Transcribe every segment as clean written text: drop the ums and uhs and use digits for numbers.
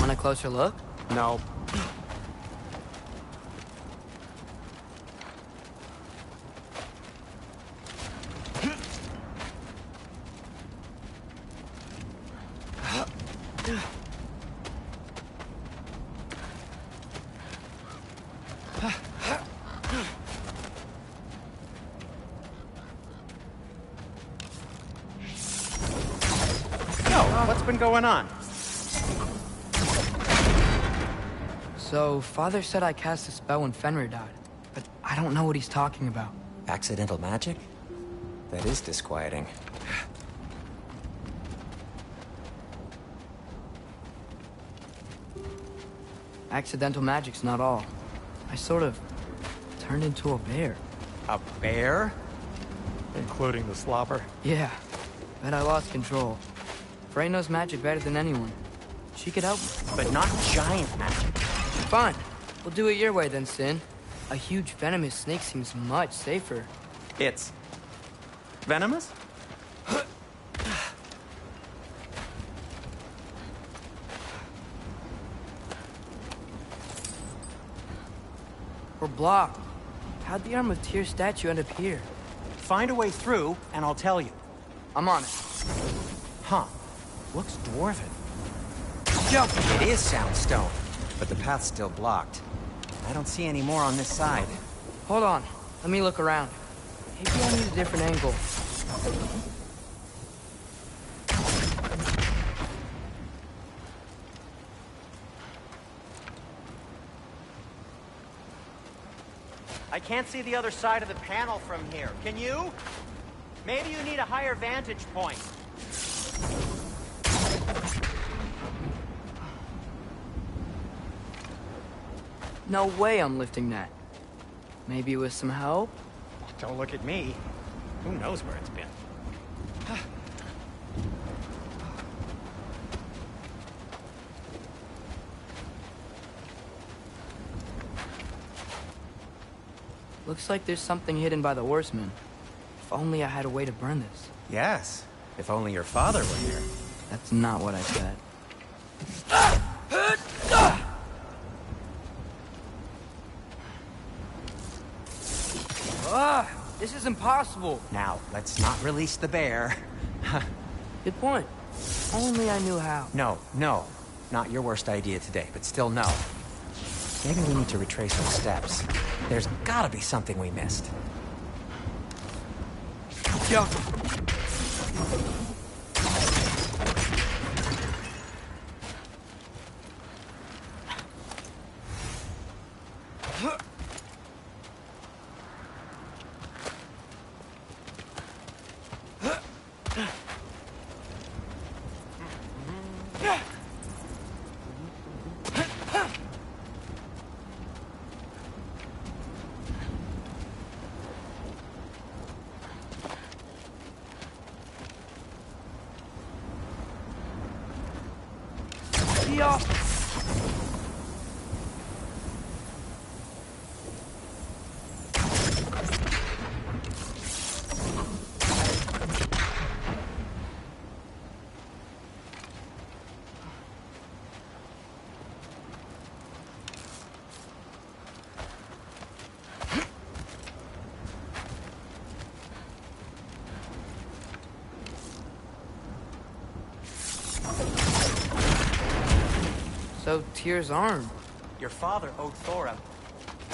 Want a closer look? No. What's been going on? So, Father said I cast a spell when Fenrir died, but I don't know what he's talking about. Accidental magic? That is disquieting. Accidental magic's not all. I sort of turned into a bear. A bear? Including the slobber? Yeah, but I lost control. Frey knows magic better than anyone. She could help me. But not giant magic. Fine. We'll do it your way then, Sin. A huge venomous snake seems much safer. It's... venomous? We're blocked. How'd the Arm of Tyr statue end up here? Find a way through, and I'll tell you. I'm on it. Huh. Looks dwarven. Jump! It is soundstone, but the path's still blocked. I don't see any more on this side. Hold on. Let me look around. Maybe I need a different angle. I can't see the other side of the panel from here. Can you? Maybe you need a higher vantage point. No way I'm lifting that. Maybe with some help? Don't look at me. Who knows where it's been? Looks like there's something hidden by the horsemen. If only I had a way to burn this. Yes, if only your father were here. That's not what I said. This is impossible. Now, let's not release the bear. Good point. Only I knew how. No, no. Not your worst idea today, but still no. Maybe we need to retrace our steps. There's gotta be something we missed. Jump. So, Tyr's arm. Your father owed Thor a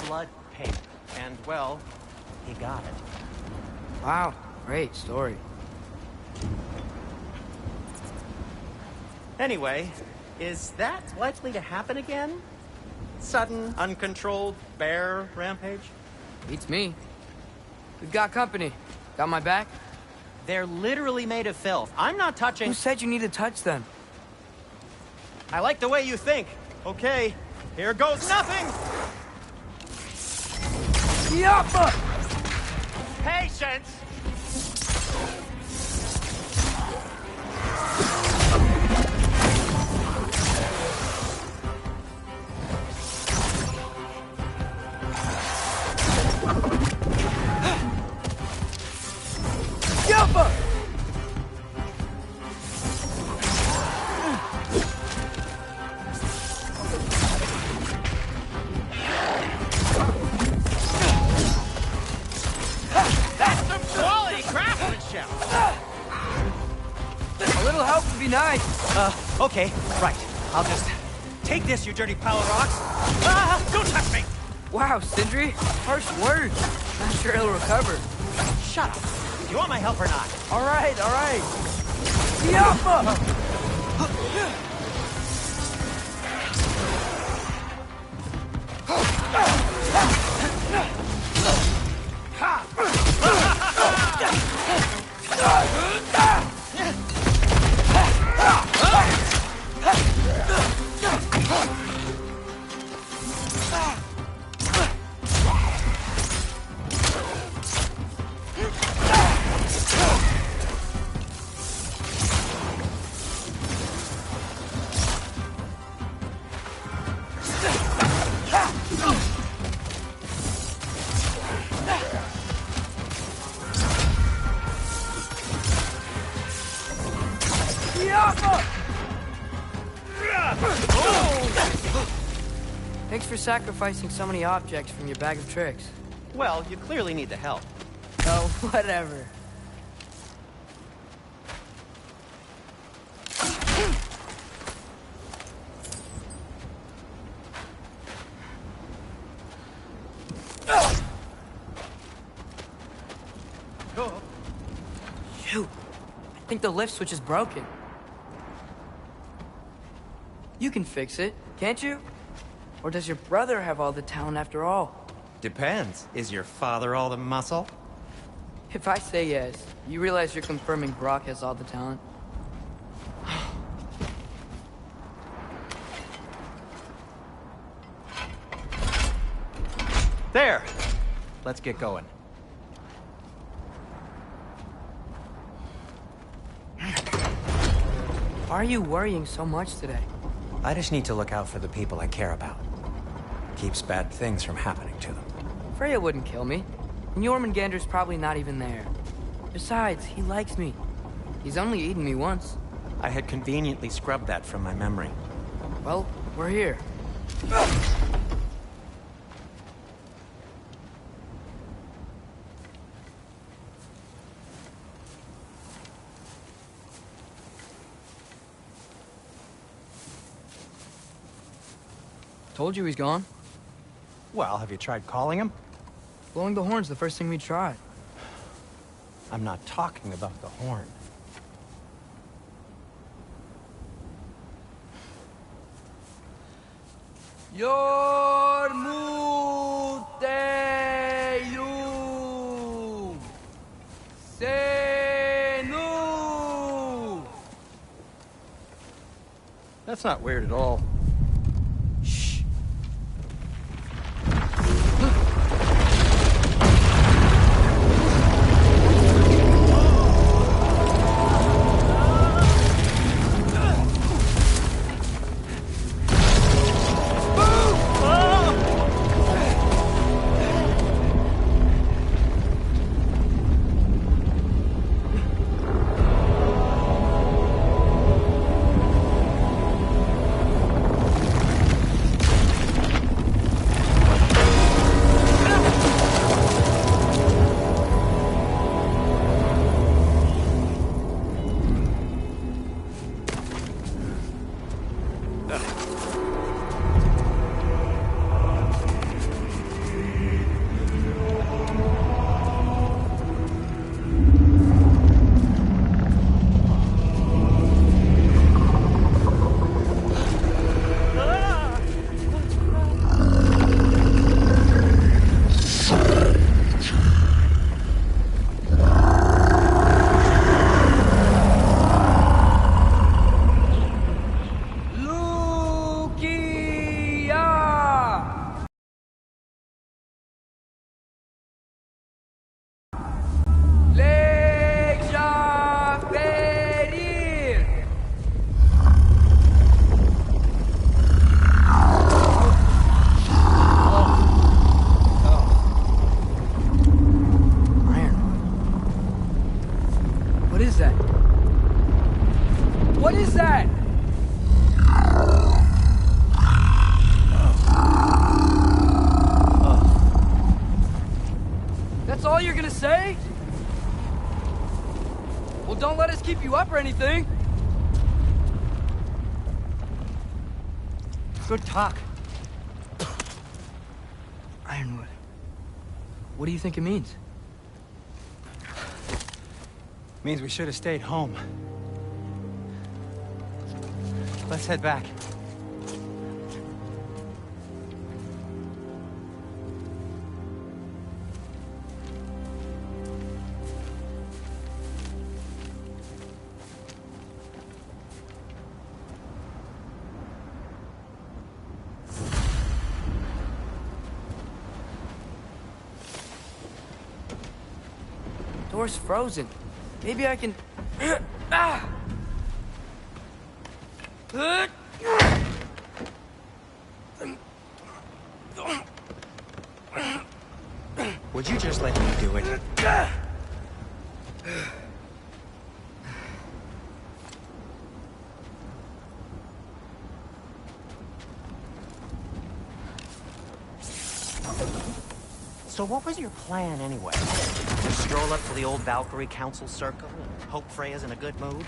blood payment, and, well, he got it. Wow, great story. Anyway, is that likely to happen again? Sudden, uncontrolled bear rampage? Beats me. We've got company. Got my back? They're literally made of filth. I'm not touching... Who said you need to touch them? I like the way you think. Okay, here goes nothing! Yappa! Patience! Yappa! be nice. Okay, right. I'll just take this, you dirty pile of rocks. Ah, don't touch me! Wow, Sindri, harsh words. Not sure he'll recover. Shut up. You want my help or not? All right, all right. Yappa! Thanks for sacrificing so many objects from your bag of tricks. Well, you clearly need the help. Oh, whatever. Shoot. I think the lift switch is broken. You can fix it, can't you? Or does your brother have all the talent after all? Depends. Is your father all the muscle? If I say yes, you realize you're confirming Brock has all the talent? There! Let's get going. Why are you worrying so much today? I just need to look out for the people I care about. Keeps bad things from happening to them. Freya wouldn't kill me. And Jormungandr's probably not even there. Besides, he likes me. He's only eaten me once. I had conveniently scrubbed that from my memory. Well, we're here. Told you he's gone. Well, have you tried calling him? Blowing the horn's the first thing we tried. I'm not talking about the horn. Yormuteyum Senu. That's not weird at all. Shh. What is that? That's all you're gonna say? Well, don't let us keep you up or anything. Good talk. Ironwood. What do you think it means? Means we should have stayed home. Let's head back. Door's frozen. Maybe I can... Ah! Would you just let me do it? So what was your plan anyway? Just stroll up to the old Valkyrie Council Circle and hope Freya's in a good mood?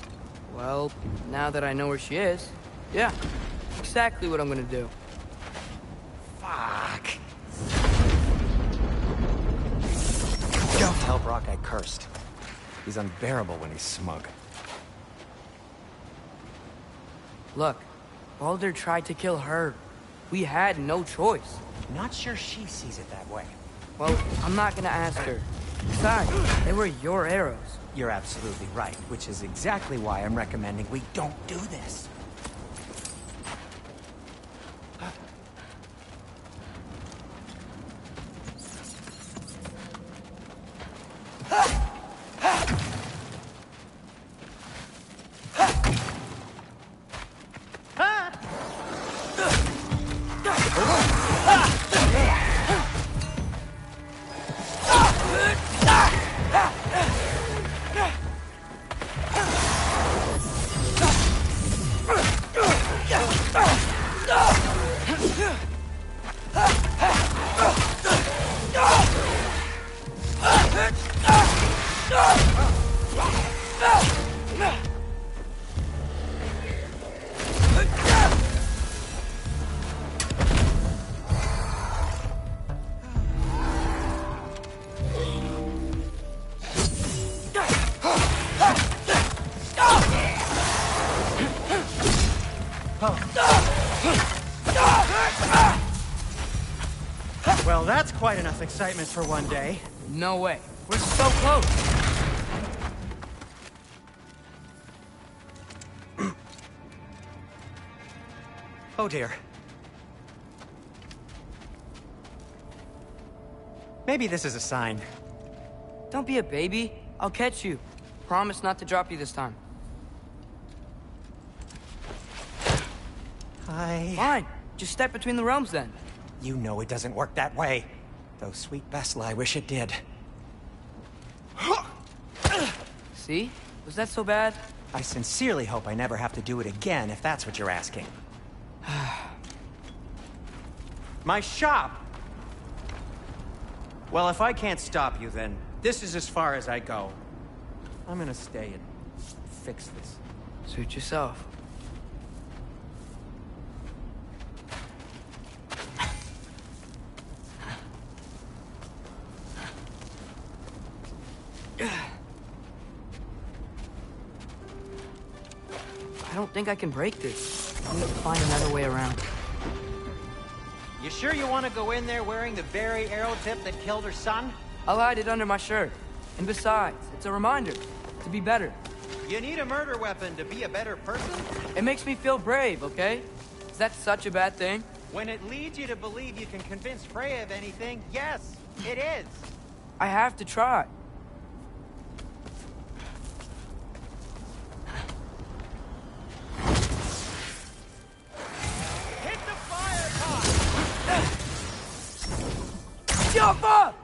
Well, now that I know where she is, yeah, exactly what I'm gonna do. Fuck. Don't tell Brock I cursed. He's unbearable when he's smug. Look, Baldur tried to kill her. We had no choice. Not sure she sees it that way. Well, I'm not gonna ask her. Besides, they were your arrows. You're absolutely right, which is exactly why I'm recommending we don't do this. Well, that's quite enough excitement for one day. No way. We're so close. Oh dear. Maybe this is a sign. Don't be a baby. I'll catch you. Promise not to drop you this time. Fine. Just step between the realms then. You know it doesn't work that way. Though sweet Bessel, I wish it did. See? Was that so bad? I sincerely hope I never have to do it again, if that's what you're asking. My shop! Well, if I can't stop you, then this is as far as I go. I'm gonna stay and fix this. Suit yourself. I don't think I can break this. I need to find another way around. You sure you want to go in there wearing the very arrow tip that killed her son? I'll hide it under my shirt. And besides, it's a reminder to be better. You need a murder weapon to be a better person? It makes me feel brave, okay? Is that such a bad thing? When it leads you to believe you can convince Freya of anything, yes, it is. I have to try. Hit the fire pot! Jump up!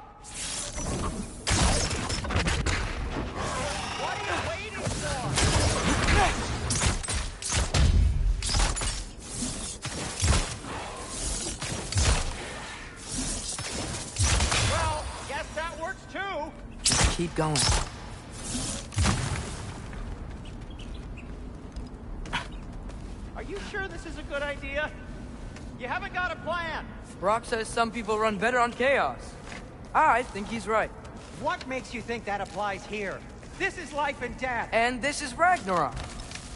What are you waiting for? Well, guess that works too. Just keep going. Are you sure this is a good idea? You haven't got a plan! Brock says some people run better on chaos. I think he's right. What makes you think that applies here? This is life and death! And this is Ragnarok.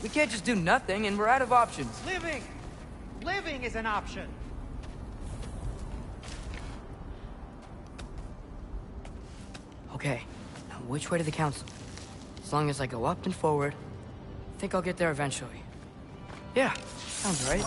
We can't just do nothing, and we're out of options. Living! Living is an option! Okay, now which way to the council? As long as I go up and forward, I think I'll get there eventually. Yeah, sounds right.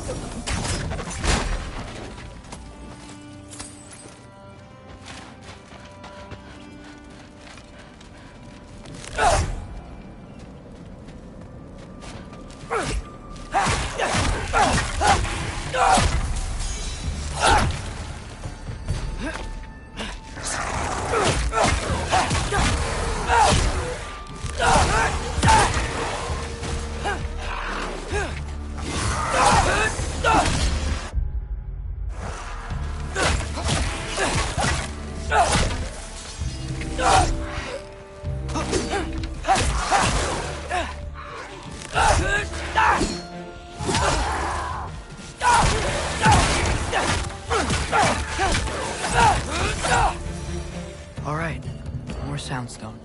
All right, more soundstone.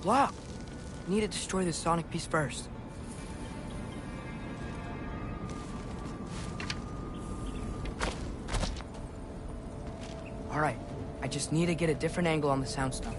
Blocked. Need to destroy the sonic piece first. All right, I just need to get a different angle on the soundstone.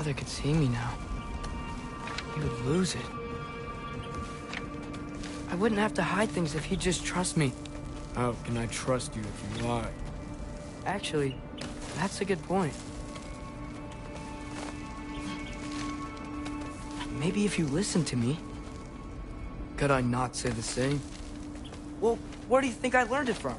father could see me now, he would lose it. I wouldn't have to hide things if he'd just trust me. How can I trust you if you lie? Actually, that's a good point. Maybe if you listen to me. Could I not say the same? Well, where do you think I learned it from?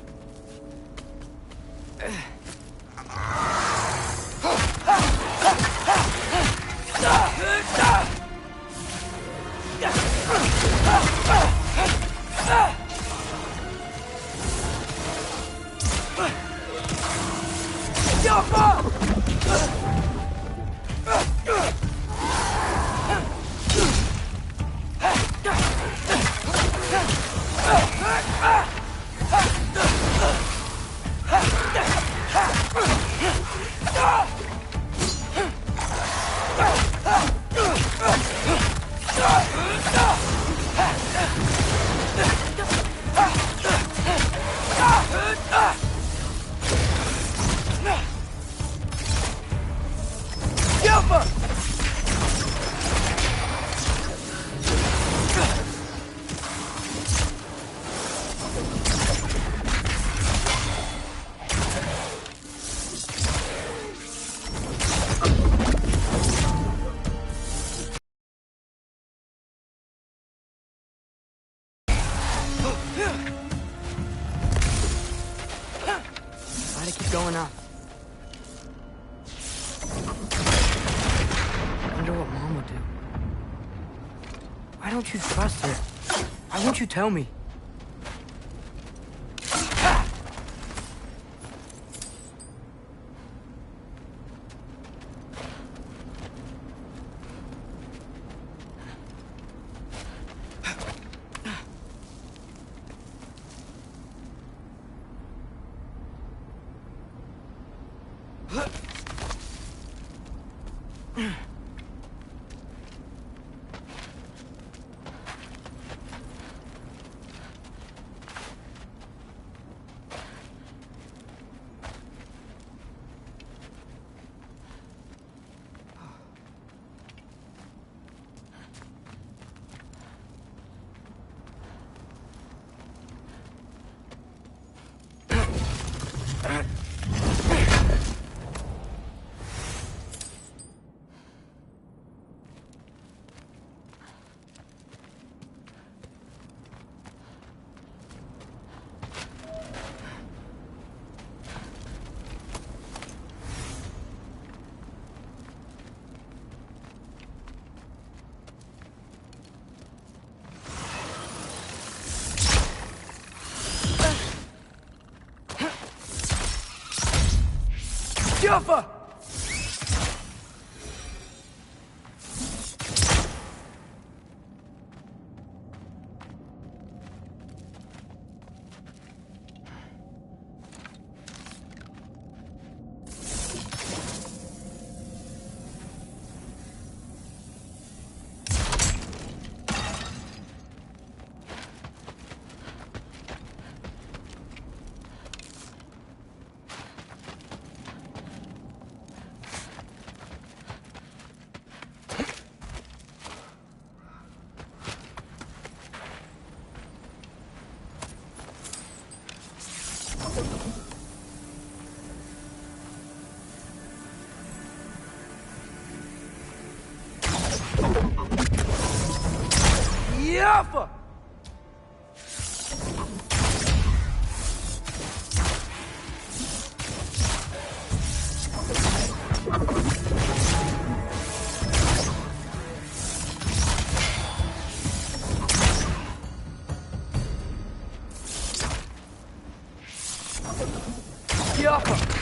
Going up. I wonder what Mom would do. Why don't you trust her? Why won't you tell me? Jaffa! Jaffa! Jaffa!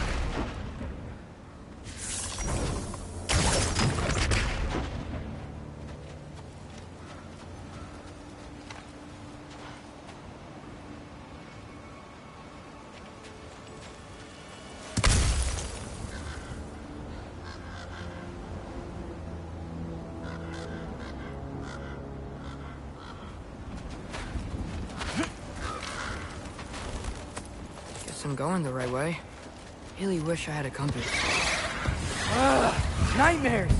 I'm going the right way. Really wish I had a compass. Ugh, nightmares!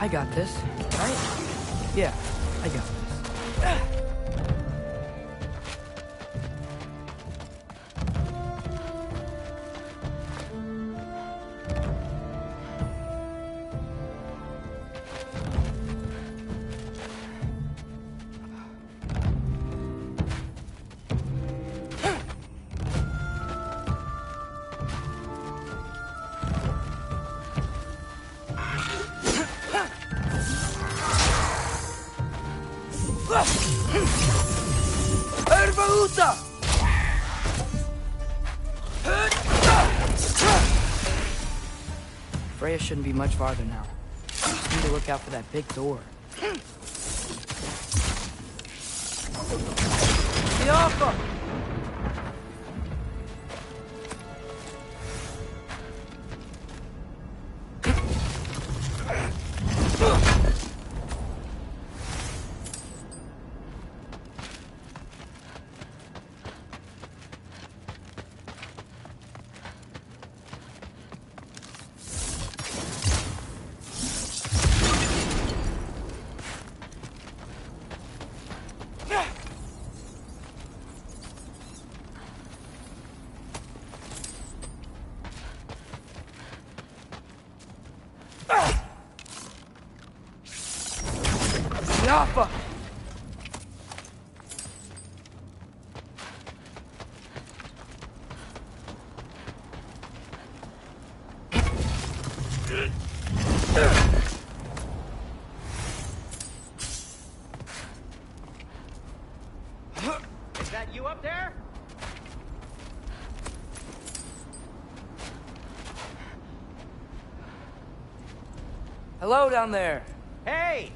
I got this, right? Yeah, I got this. Freya shouldn't be much farther now. Just need to look out for that big door. Yappa! Is that you up there? Hello down there. Hey!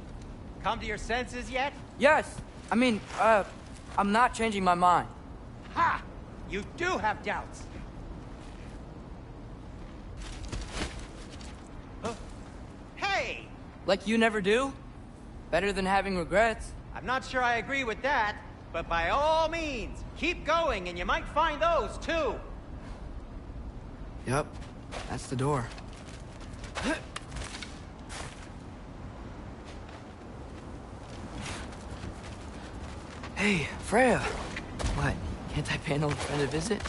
Come to your senses yet? Yes. I mean, I'm not changing my mind. Ha! You do have doubts. Hey! Like you never do? Better than having regrets. I'm not sure I agree with that, but by all means, keep going and you might find those too. Yep, that's the door. Hey, Freya. What? Can't I pay an old friend a visit?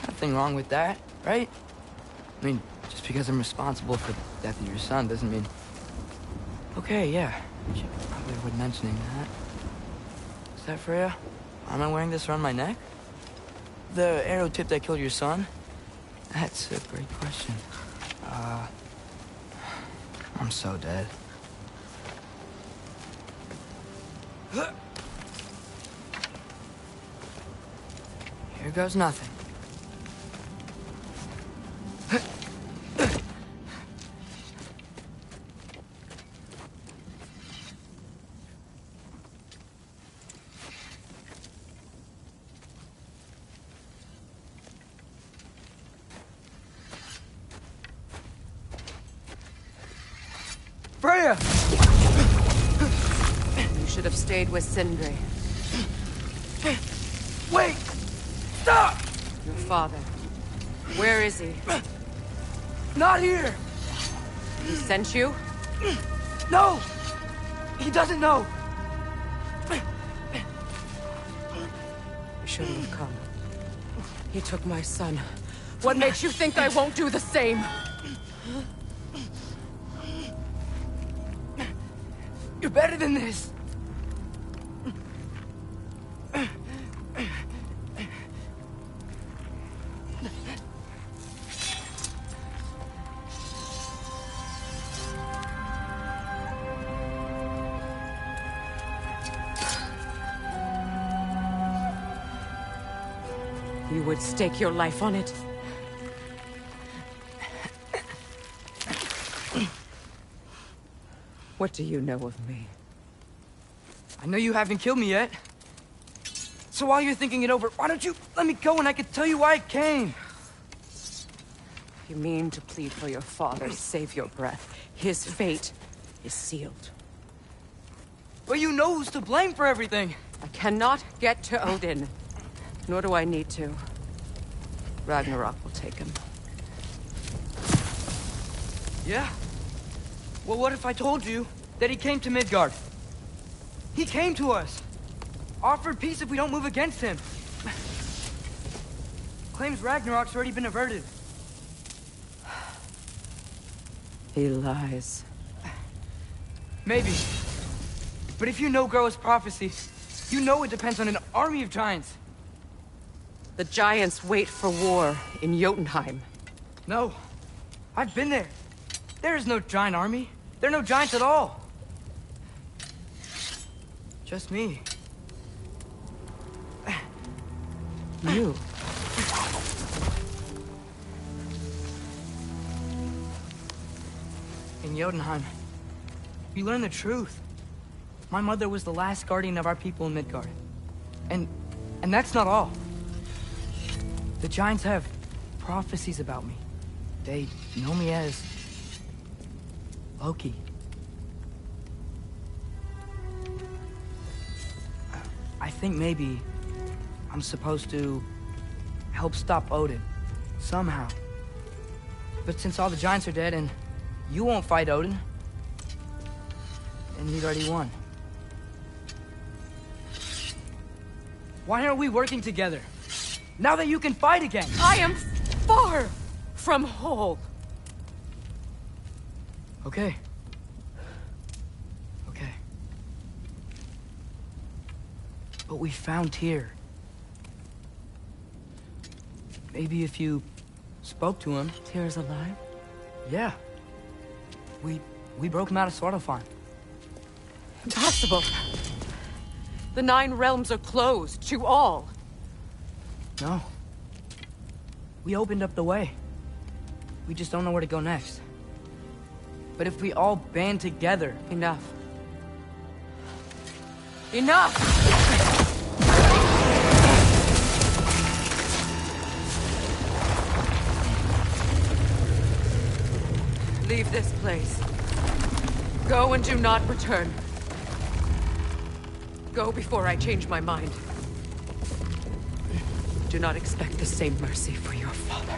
Nothing wrong with that, right? I mean, just because I'm responsible for the death of your son doesn't mean... Okay, yeah. Should probably avoid mentioning that. Is that Freya? Why am I wearing this around my neck? The arrow tip that killed your son? That's a great question. I'm so dead. Here goes nothing. Freya! You should have stayed with Sindri. Wait! Stop! Your father. Where is he? Not here! He sent you? No! He doesn't know! You shouldn't have come. He took my son. What makes you think I won't do the same? You're better than this! You would stake your life on it? What do you know of me? I know you haven't killed me yet. So while you're thinking it over, why don't you let me go and I can tell you why I came? You mean to plead for your father, save your breath. His fate is sealed. But you know who's to blame for everything. I cannot get to Odin. Nor do I need to. Ragnarok will take him. Yeah? Well, what if I told you that he came to Midgard? He came to us. Offered peace if we don't move against him. Claims Ragnarok's already been averted. He lies. Maybe. But if you know Groa's prophecy, you know it depends on an army of giants. The giants wait for war in Jotunheim. No. I've been there. There is no giant army. There are no giants at all. Just me. You? In Jotunheim, we learn the truth. My mother was the last guardian of our people in Midgard. And that's not all. The giants have prophecies about me. They know me as Loki. I think maybe I'm supposed to help stop Odin, somehow. But since all the giants are dead and you won't fight Odin, and he'd already won. Why aren't we working together? Now that you can fight again! I am far from whole. Okay. Okay. But we found Tyr. Maybe if you spoke to him... Tyr's alive? Yeah. We broke him out of Svartalfheim. Impossible. The 9 realms are closed to all. No. We opened up the way. We just don't know where to go next. But if we all band together... Enough. Enough! Leave this place. Go and do not return. Go before I change my mind. Do not expect the same mercy for your father.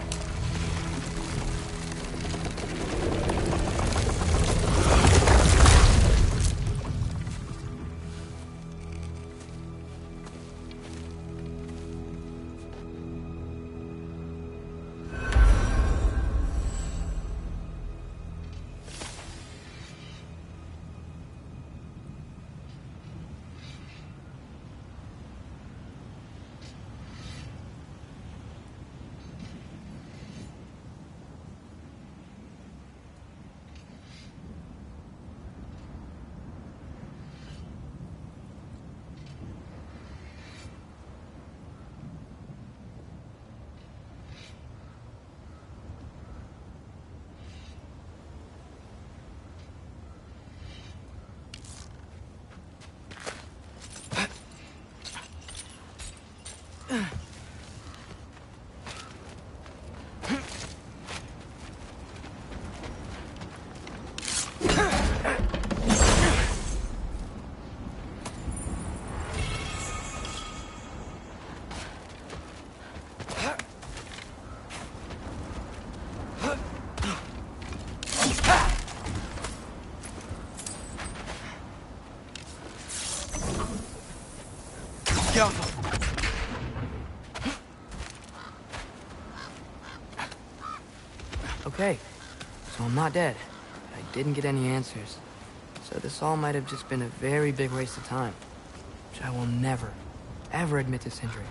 Okay, so I'm not dead. I didn't get any answers. So this all might have just been a very big waste of time. Which I will never, ever admit to Sindri.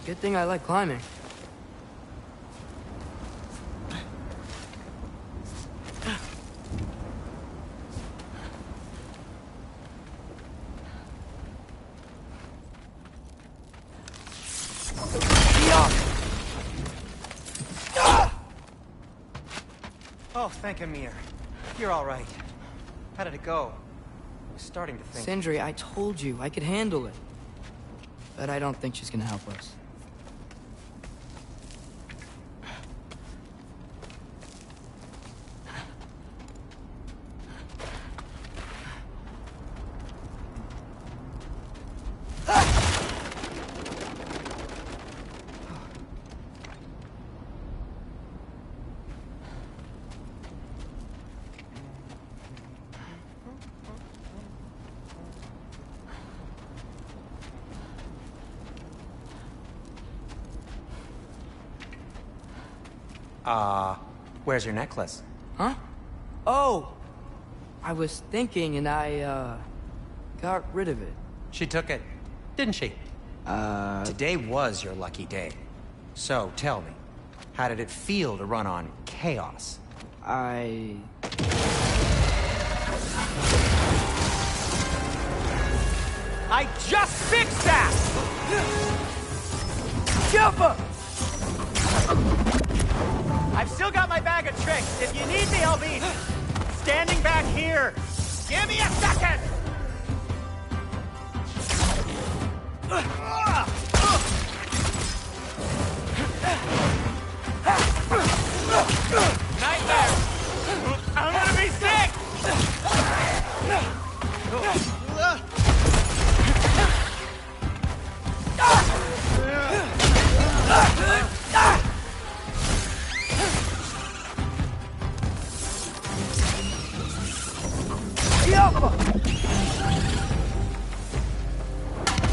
Good thing I like climbing. Oh, thank Amir. You're all right. How did it go? I was starting to think... Sindri, I told you I could handle it. But I don't think she's gonna help us. Where's your necklace? Huh? Oh! I was thinking and I, got rid of it. She took it, didn't she? Today was your lucky day. So, tell me, how did it feel to run on chaos? I just fixed that! Jumper! I've still got my bag of tricks. If you need me, I'll be standing back here. Give me a second! Nightmare! I'm gonna be sick!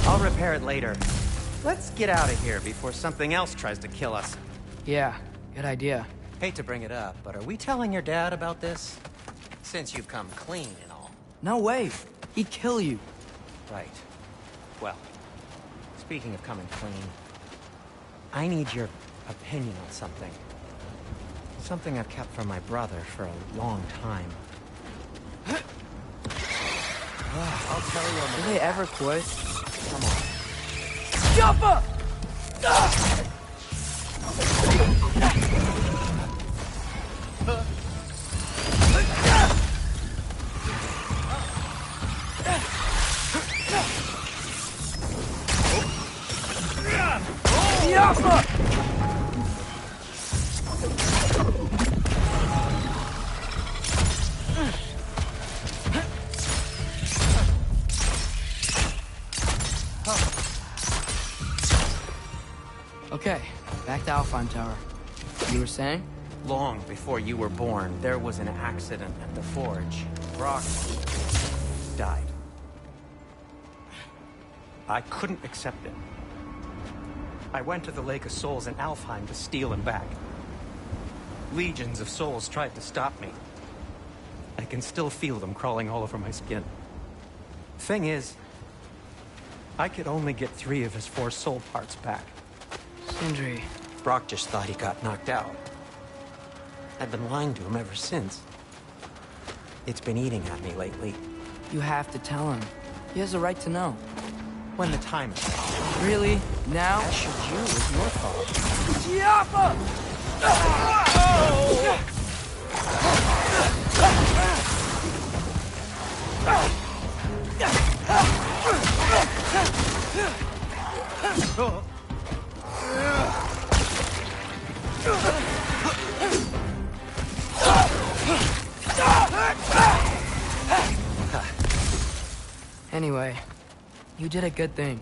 I'll repair it later. Let's get out of here before something else tries to kill us. Yeah, good idea. Hate to bring it up, but are we telling your dad about this? Since you've come clean and all. No way. He'd kill you. Right. Well, speaking of coming clean, I need your opinion on something. Something I've kept from my brother for a long time. I'll tell you on Do they ever quit? Come on. Jumper! Okay, back to Alpine Tower. You were saying? Long before you were born, there was an accident at the forge. Brock died. I couldn't accept it. I went to the Lake of Souls in Alfheim to steal him back. Legions of souls tried to stop me. I can still feel them crawling all over my skin. Thing is, I could only get 3 of his 4 soul parts back. Sindri. Brock just thought he got knocked out. I've been lying to him ever since. It's been eating at me lately. You have to tell him. He has a right to know. When the time is right. Really? Now? As should you, it's your fault. Yappa! Anyway, you did a good thing.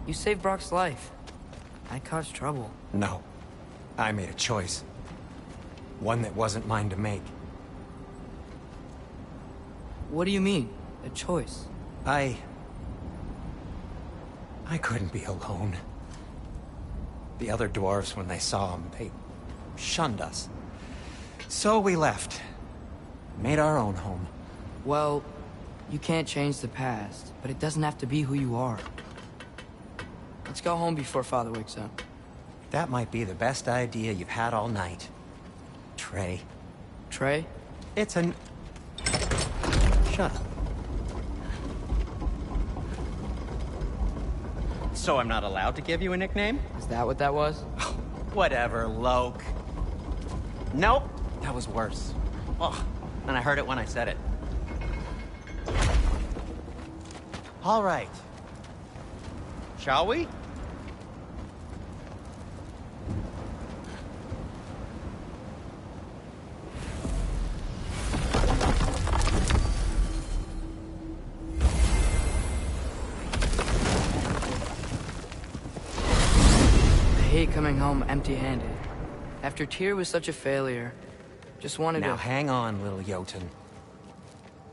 You saved Brock's life. I caused trouble. No. I made a choice. One that wasn't mine to make. What do you mean? A choice? I couldn't be alone. The other dwarves, when they saw him, they shunned us. So we left. Made our own home. Well, you can't change the past, but it doesn't have to be who you are. Let's go home before Father wakes up. That might be the best idea you've had all night. Trey. Trey? It's an... Shut up. So I'm not allowed to give you a nickname? Is that what that was? Whatever, Loke. Nope, that was worse. Oh, and I heard it when I said it. All right. Shall we? I hate coming home empty-handed. After Tyr was such a failure, just wanted Now to... hang on, little Jotun.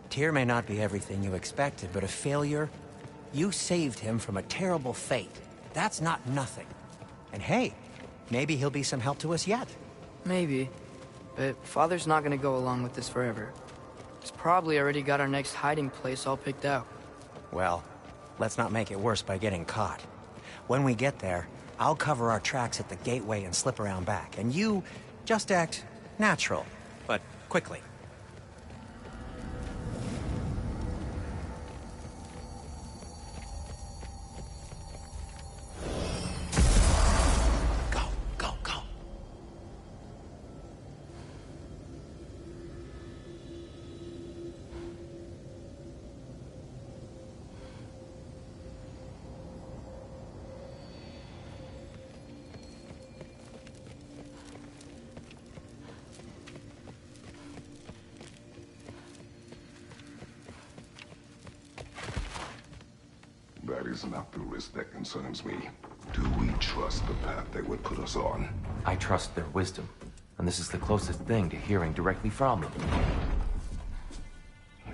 Tyr may not be everything you expected, but a failure? You saved him from a terrible fate. That's not nothing. And hey, maybe he'll be some help to us yet. Maybe. But Father's not gonna go along with this forever. He's probably already got our next hiding place all picked out. Well, let's not make it worse by getting caught. When we get there, I'll cover our tracks at the gateway and slip around back. And you just act natural, but quickly. Go, go, go. That is not the risk that concerns me. Do we trust the path they would put us on? I trust their wisdom, and this is the closest thing to hearing directly from them.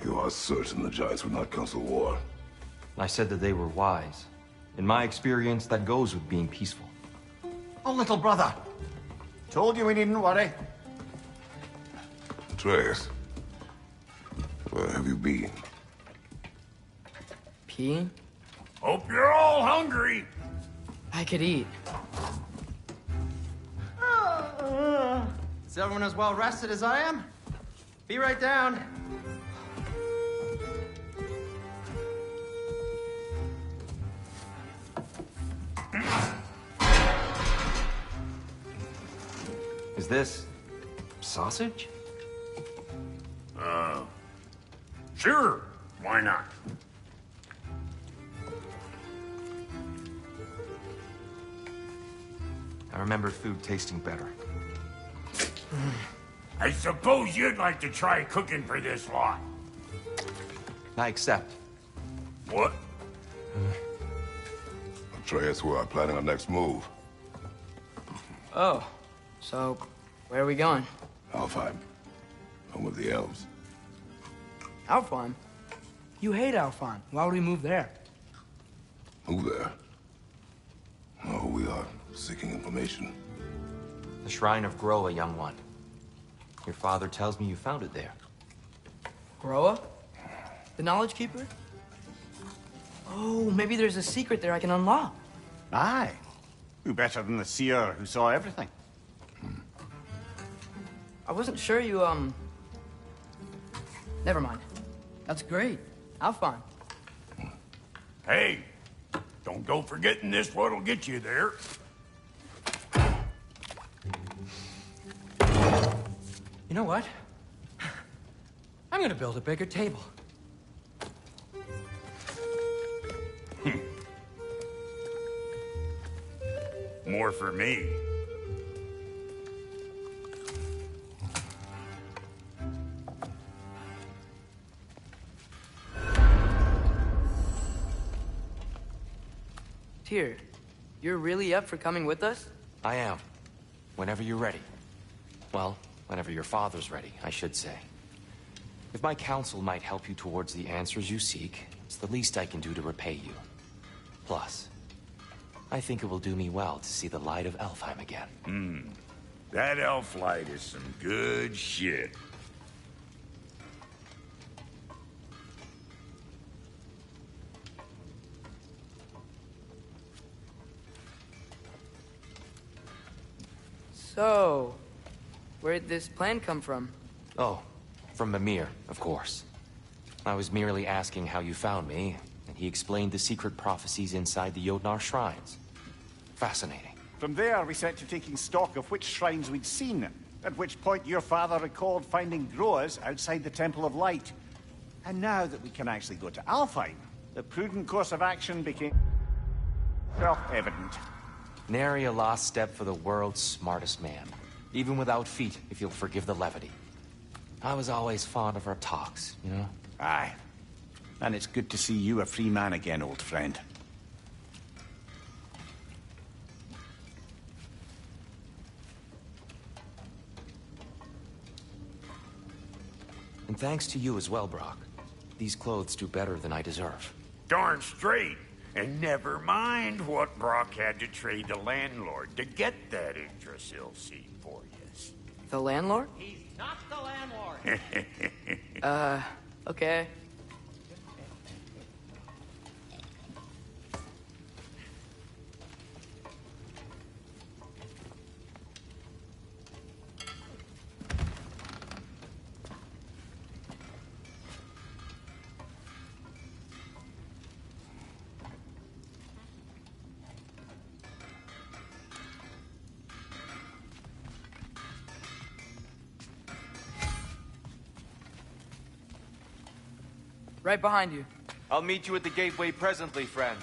You are certain the Giants would not counsel war? I said that they were wise. In my experience, that goes with being peaceful. Oh, little brother. Told you we needn't worry. Atreus, where have you been? Peeing? Hope you're all hungry. I could eat. Is everyone as well rested as I am? Be right down. this sausage? Sure. Why not? I remember food tasting better. I suppose you'd like to try cooking for this lot. I accept. What? Atreus, we are planning our next move. Oh, so where are we going? Alfheim. Home of the elves. Alfheim? You hate Alfheim. Why would we move there? Move there? No, we are seeking information. The Shrine of Groa, young one. Your father tells me you found it there. Groa? The Knowledge Keeper? Oh, maybe there's a secret there I can unlock. Aye. Who better than the seer who saw everything? I wasn't sure you, Never mind. That's great. Alfheim. Hey, don't go forgetting this what'll get you there. You know what? I'm gonna build a bigger table. More for me. Tyr, you're really up for coming with us? I am. Whenever you're ready. Well, whenever your father's ready, I should say. If my counsel might help you towards the answers you seek, it's the least I can do to repay you. Plus, I think it will do me well to see the light of Alfheim again. That elf light is some good shit. So, where'd this plan come from? Oh, from Mimir, of course. I was merely asking how you found me, and he explained the secret prophecies inside the Jotnar shrines. Fascinating. From there, we set to taking stock of which shrines we'd seen, at which point your father recalled finding Groas outside the Temple of Light. And now that we can actually go to Alfheim, the prudent course of action became self-evident. Nary a lost step for the world's smartest man. Even without feet, if you'll forgive the levity. I was always fond of our talks, you know? Aye. And it's good to see you a free man again, old friend. And thanks to you as well, Brock. These clothes do better than I deserve. Darn straight. And never mind what Brock had to trade the landlord to get that Yggdrasil seed for you. The landlord? He's not the landlord. Okay. Right behind you. I'll meet you at the gateway presently, friends.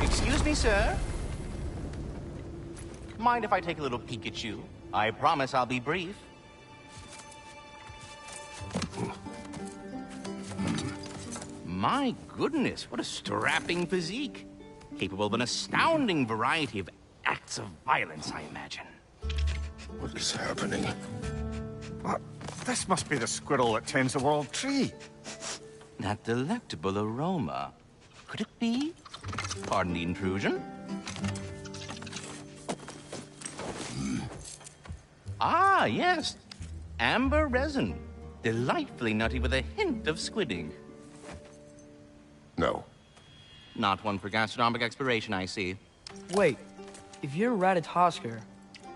Excuse me, sir? Mind if I take a little peek at you? I promise I'll be brief. My goodness, what a strapping physique. Capable of an astounding variety of acts of violence, I imagine. What is happening? What? This must be the squirrel that tends the world tree. That delectable aroma. Could it be? Pardon the intrusion. Ah, yes. Amber resin. Delightfully nutty with a hint of squidding. No. Not one for gastronomic exploration, I see. Wait, if you're Ratatoskr,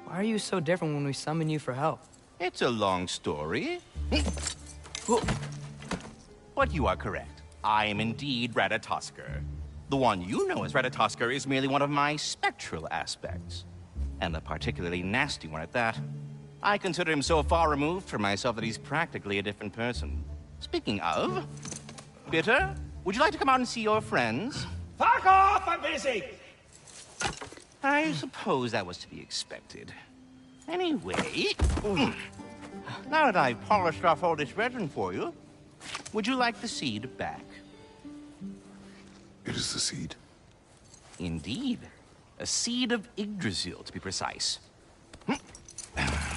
Why are you so different when we summon you for help? It's a long story. But you are correct. I am indeed Ratatoskr. The one you know as Ratatoskr is merely one of my spectral aspects. And a particularly nasty one at that. I consider him so far removed from myself that he's practically a different person. Speaking of... Bitter, would you like to come out and see your friends? Fuck off! I'm busy! I suppose that was to be expected. Anyway... Now that I've polished off all this resin for you, would you like the seed back? It is the seed. Indeed. A seed of Yggdrasil, to be precise.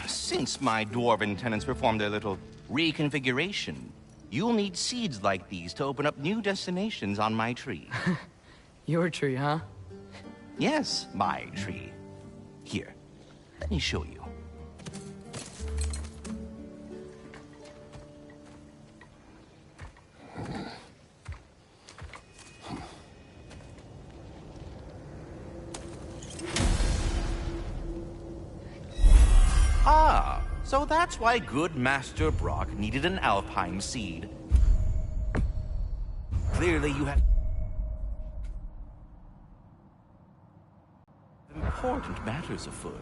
Since my dwarven tenants performed their little reconfiguration, you'll need seeds like these to open up new destinations on my tree. Your tree, huh? Yes, my tree. Here, let me show you. Ah, so that's why good Master Brock needed an Alfheim seed. Clearly you have important matters afoot.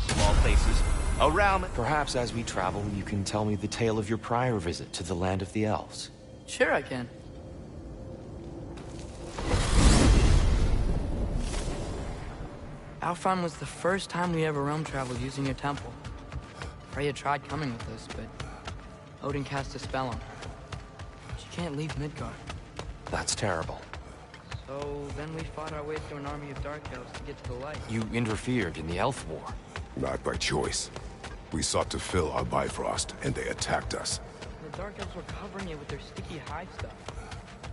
Small places. A realm. Perhaps as we travel, you can tell me the tale of your prior visit to the land of the elves. Sure I can. Alfheim was the first time we ever realm traveled using your temple. Freya tried coming with us, but Odin cast a spell on her. She can't leave Midgard. That's terrible. So then we fought our way through an army of dark elves to get to the light. You interfered in the elf war. Not by choice. We sought to fill our Bifrost, and they attacked us. The dark elves were covering it with their sticky hive stuff.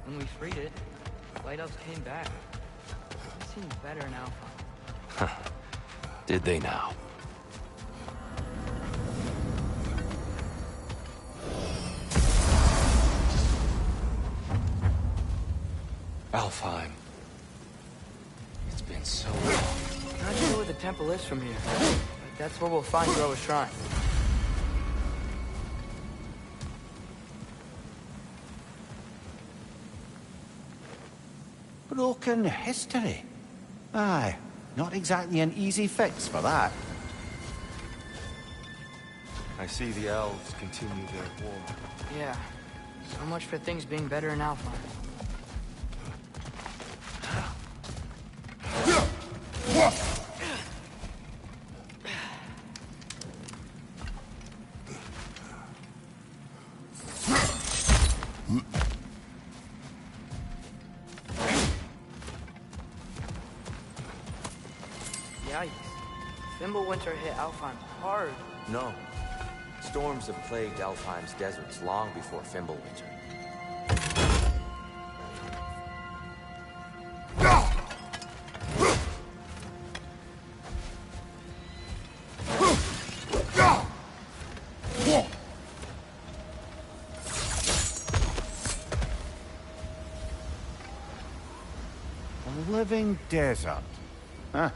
When we freed it, the light elves came back. It seemed better in Alfheim. Did they now? Alfheim. It's been so long. Not sure where the temple is from here, but that's where we'll find Groa's shrine. Broken history. Aye, not exactly an easy fix for that. I see the elves continue their war. Yeah, so much for things being better in Alfheim. Yikes. Fimbulwinter hit Alfheim hard. No. Storms have plagued Alfheim's deserts long before Fimbulwinter. A living desert. Huh?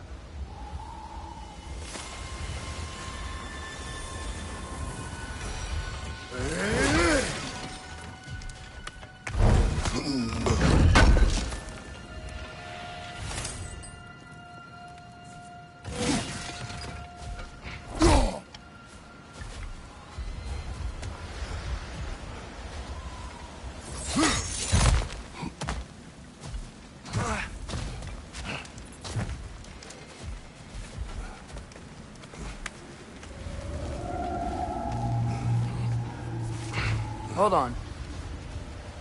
Hold on.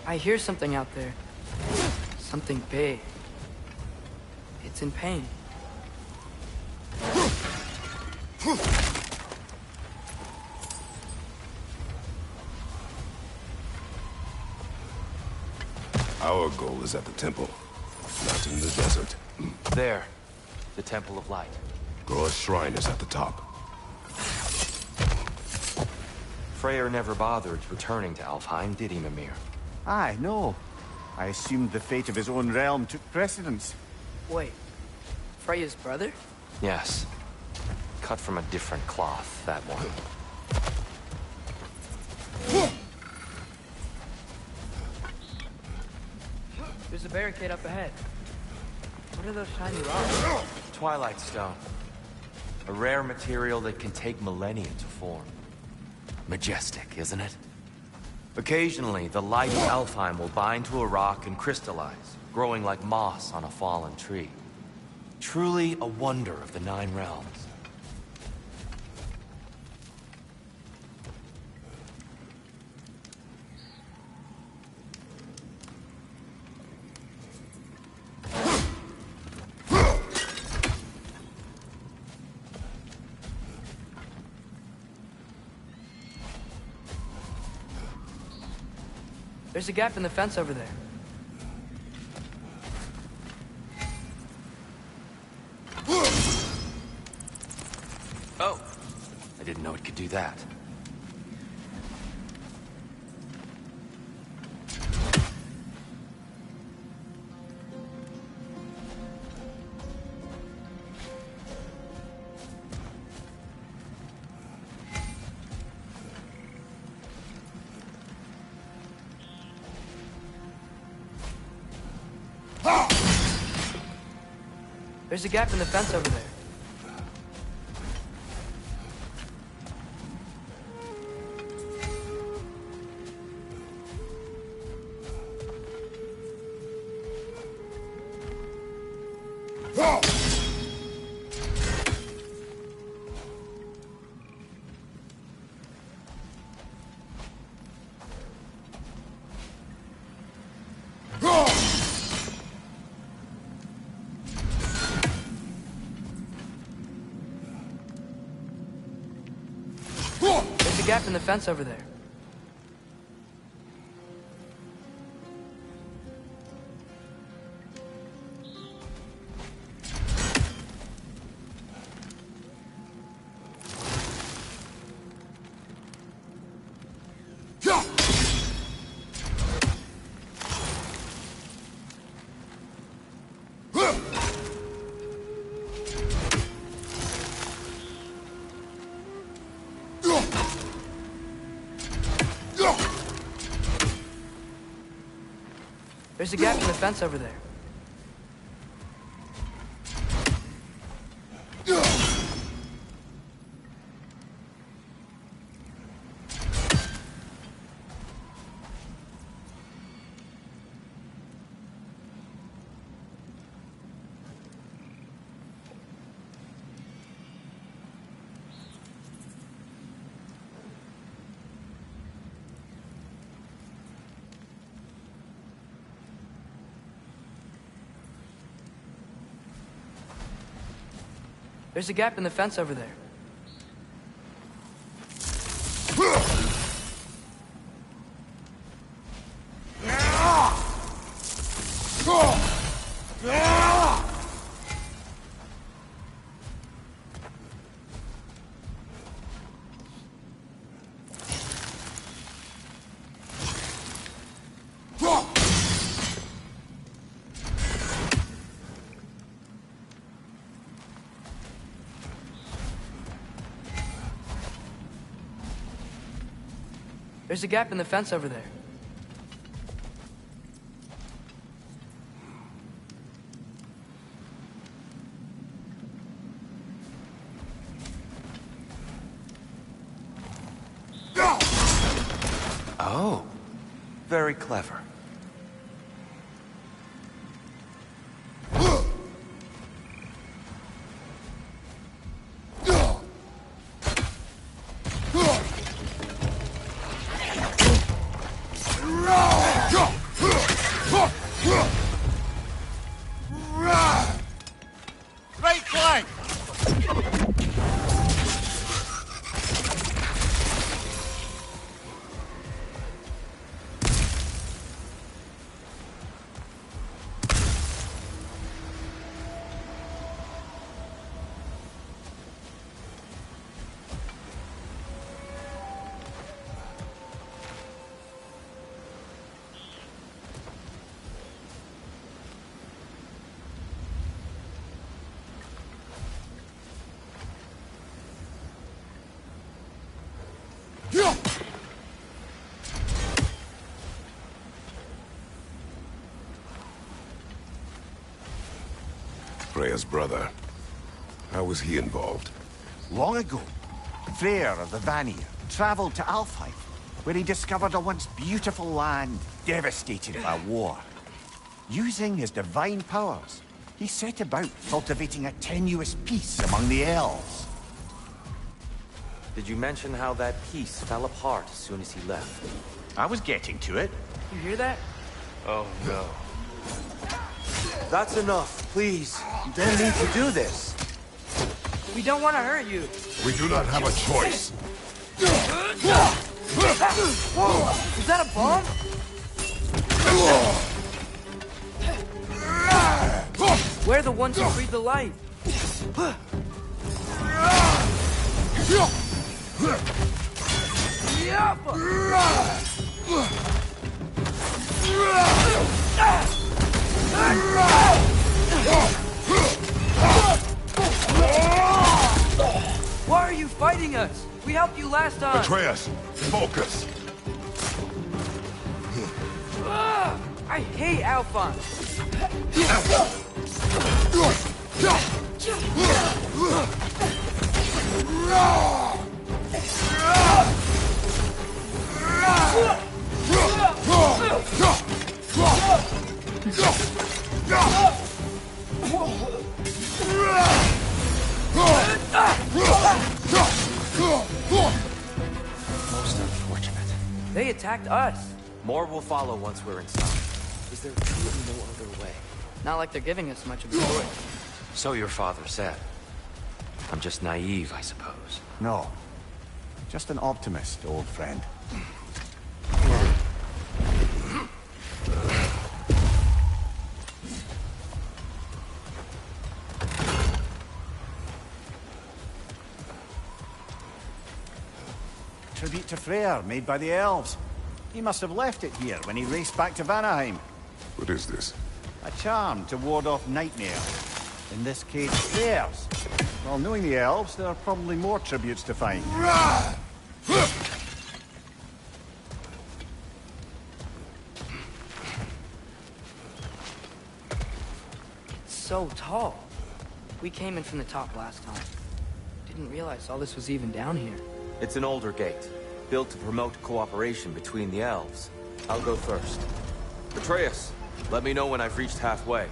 I hear something out there. Something big. It's in pain. Our goal is at the temple, not in the desert. There. The Temple of Light. Groa's shrine is at the top. Freyr never bothered returning to Alfheim, did he, Mimir? Aye, no. I assumed the fate of his own realm took precedence. Wait, Freya's brother? Yes. Cut from a different cloth, that one. There's a barricade up ahead. What are those shiny rocks? Twilight Stone. A rare material that can take millennia to form. Majestic, isn't it? Occasionally, the light of Alfheim will bind to a rock and crystallize, growing like moss on a fallen tree. Truly a wonder of the Nine Realms. There's a gap in the fence over there. Oh! I didn't know it could do that. There's a gap in the fence over there. There's a gap in the fence over there. There's a gap in the fence over there. There's a gap in the fence over there. There's a gap in the fence over there. Oh, very clever. Right flank! Freya's brother. How was he involved? Long ago, Freyr of the Vanir traveled to Alfheim, where he discovered a once beautiful land devastated by war. Using his divine powers, he set about cultivating a tenuous peace among the elves. Did you mention how that peace fell apart as soon as he left? I was getting to it. You hear that? Oh, no. That's enough, please. You don't need to do this. We don't want to hurt you. We do not have a choice. Whoa! Is that a bomb? We're the ones who breathe the light. Why are you fighting us? We helped you last time. Atreus, focus. I hate Alphonse. Most unfortunate. They attacked us. More will follow once we're inside. Is there truly no other way? Not like they're giving us much of a choice. So your father said. I'm just naive, I suppose. No. Just an optimist, old friend. Tribute to Freyr, made by the elves. He must have left it here when he raced back to Vanaheim. What is this? A charm to ward off nightmare. In this case, theirs. Well, knowing the elves, there are probably more tributes to find. It's so tall. We came in from the top last time. Didn't realize all this was even down here. It's an older gate, built to promote cooperation between the elves. I'll go first. Atreus, let me know when I've reached halfway.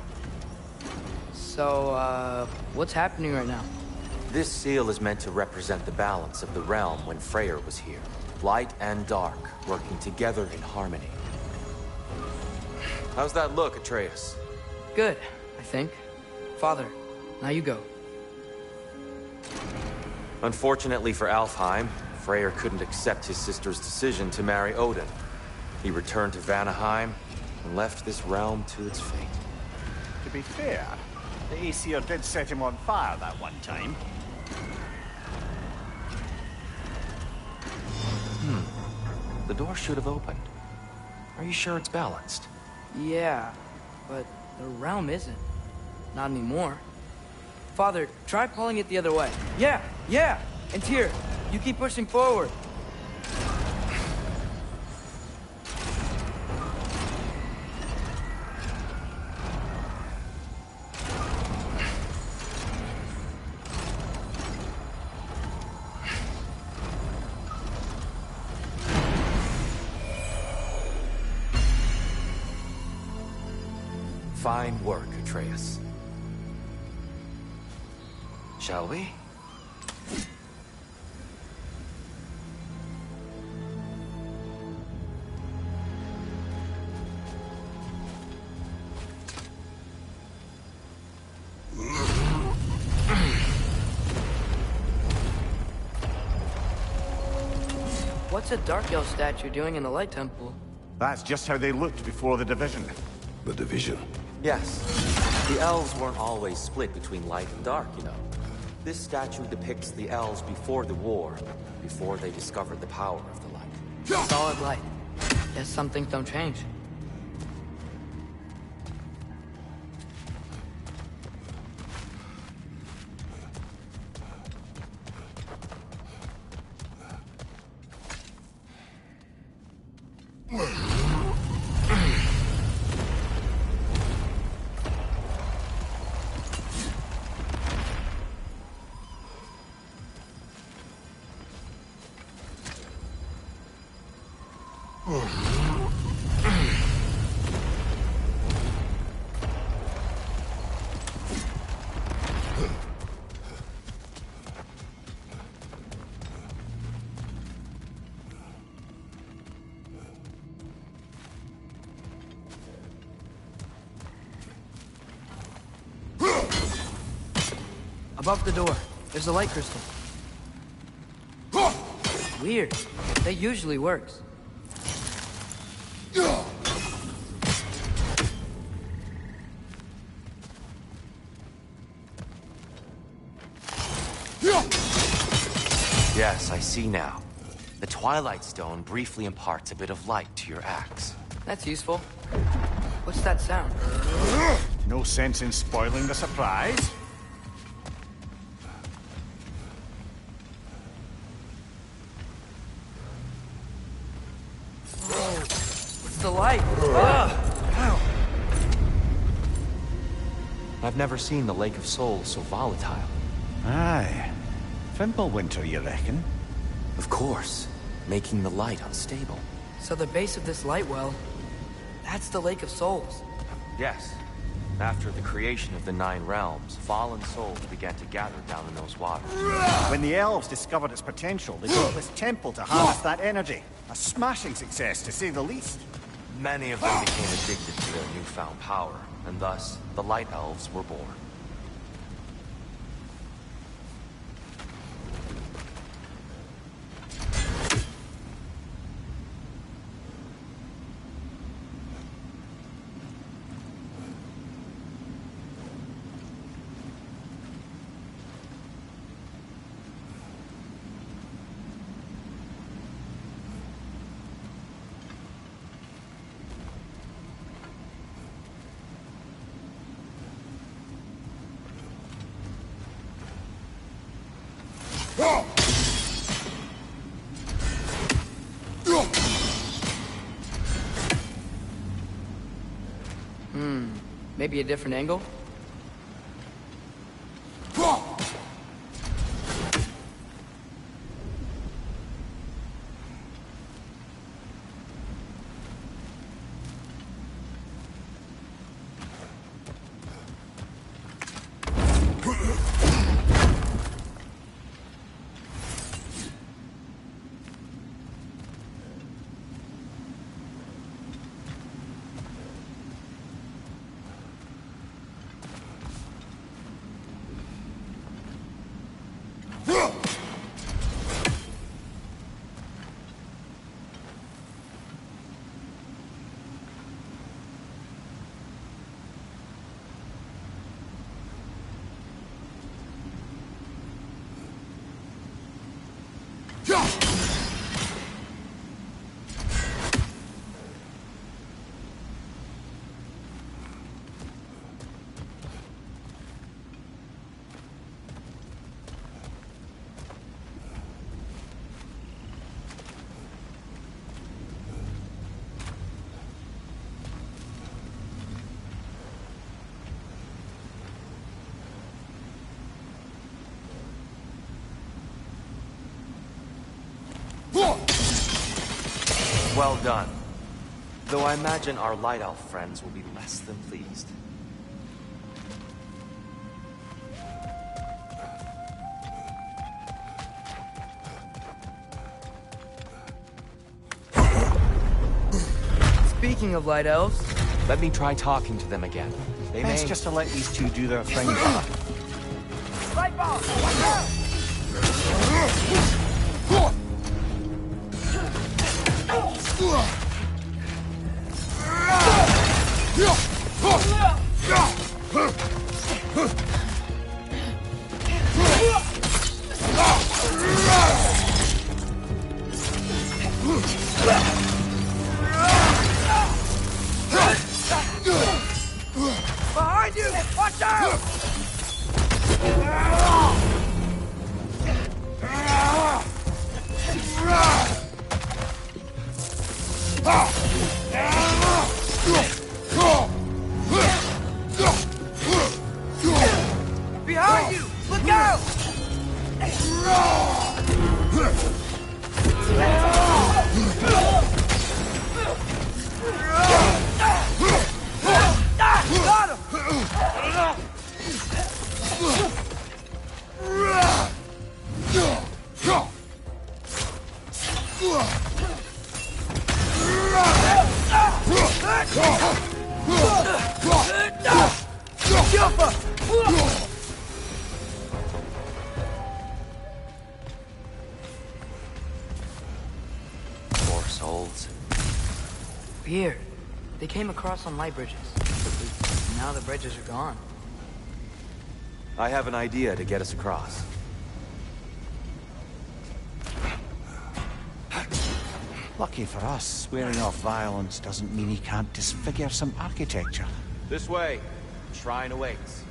So, what's happening right now? This seal is meant to represent the balance of the realm when Freyr was here. Light and dark, working together in harmony. How's that look, Atreus? Good, I think. Father, now you go. Unfortunately for Alfheim, Freyr couldn't accept his sister's decision to marry Odin. He returned to Vanaheim and left this realm to its fate. To be fair, the Aesir did set him on fire that one time. The door should have opened. Are you sure it's balanced? Yeah, but the realm isn't. Not anymore. Father, try pulling it the other way. Yeah! And Tyr, you keep pushing forward. Fine work, Atreus. Shall we? What's a Dark Elf statue doing in the Light Temple? That's just how they looked before the division. The division. Yes. The elves weren't always split between light and dark, you know. This statue depicts the elves before the war, before they discovered the power of the light. Solid light. Guess some things don't change. Above the door, there's a light crystal. Weird. That usually works. Yes, I see now. The Twilight Stone briefly imparts a bit of light to your axe. That's useful. What's that sound? No sense in spoiling the surprise. What's the light? Ow. I've never seen the Lake of Souls so volatile. Aye. Winter, you reckon? Of course. Making the light unstable. So the base of this light well, that's the Lake of Souls. Yes. After the creation of the 9 realms, fallen souls began to gather down in those waters. When the elves discovered its potential, they built this temple to harness that energy. A smashing success, to say the least. Many of them became addicted to their newfound power, and thus, the Light Elves were born. Maybe a different angle? Well done. Though I imagine our Light Elf friends will be less than pleased. Speaking of Light Elves... Let me try talking to them again. They Best may... just to let these two do their thing, brother. Light ball! Watch out! Behind you! Watch out! Behind you! Look out! Got him! They came across on light bridges. Now the bridges are gone. I have an idea to get us across. Lucky for us, swearing off violence doesn't mean he can't disfigure some architecture. This way. Shrine awaits.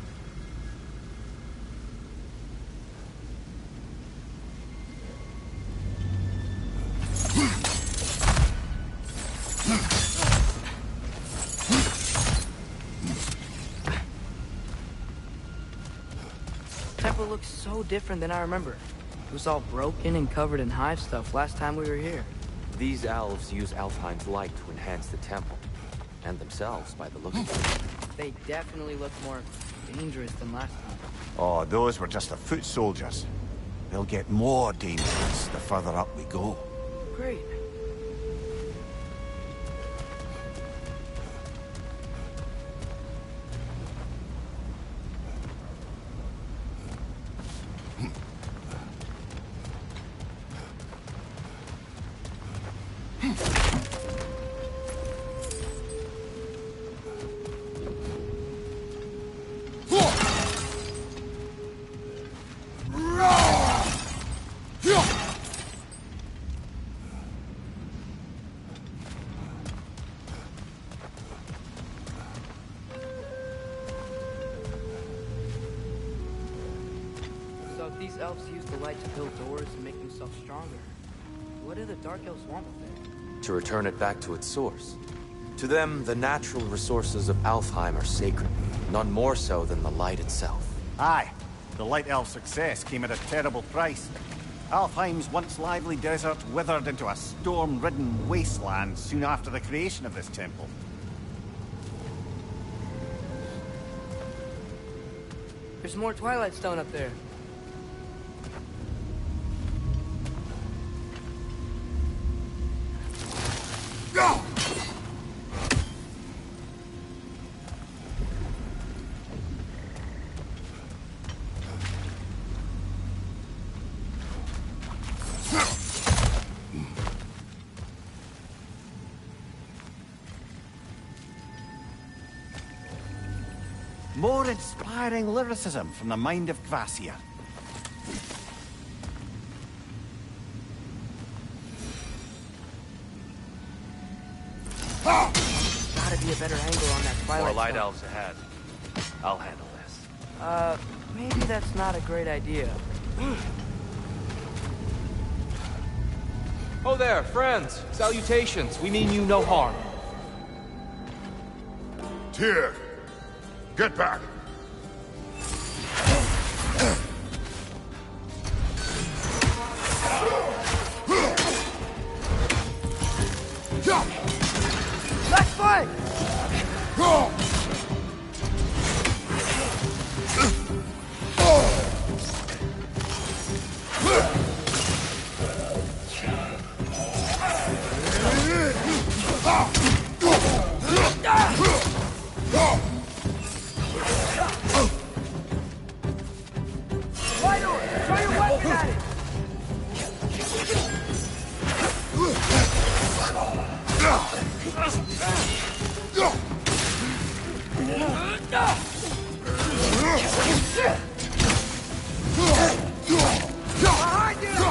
Temple looks so different than I remember. It was all broken and covered in hive stuff last time we were here. These elves use Alfheim's light to enhance the temple. And themselves, by the look of it. They definitely look more dangerous than last time. Oh, those were just the foot soldiers. They'll get more dangerous the further up we go. Great. So if these elves use the light to build doors and make themselves stronger, what do the Dark Elves want with it? To return it back to its source. To them, the natural resources of Alfheim are sacred, none more so than the light itself. Aye, the Light Elf success came at a terrible price. Alfheim's once lively desert withered into a storm-ridden wasteland soon after the creation of this temple. There's more Twilight Stone up there. More inspiring lyricism from the mind of Kvasir. Gotta be a better angle on that Twilight More light Stone. elves ahead. I'll handle this. Maybe that's not a great idea. Oh there, friends. Salutations. We mean you no harm. Tyr, get back. Let's fight! Try your weapon at it! Behind you!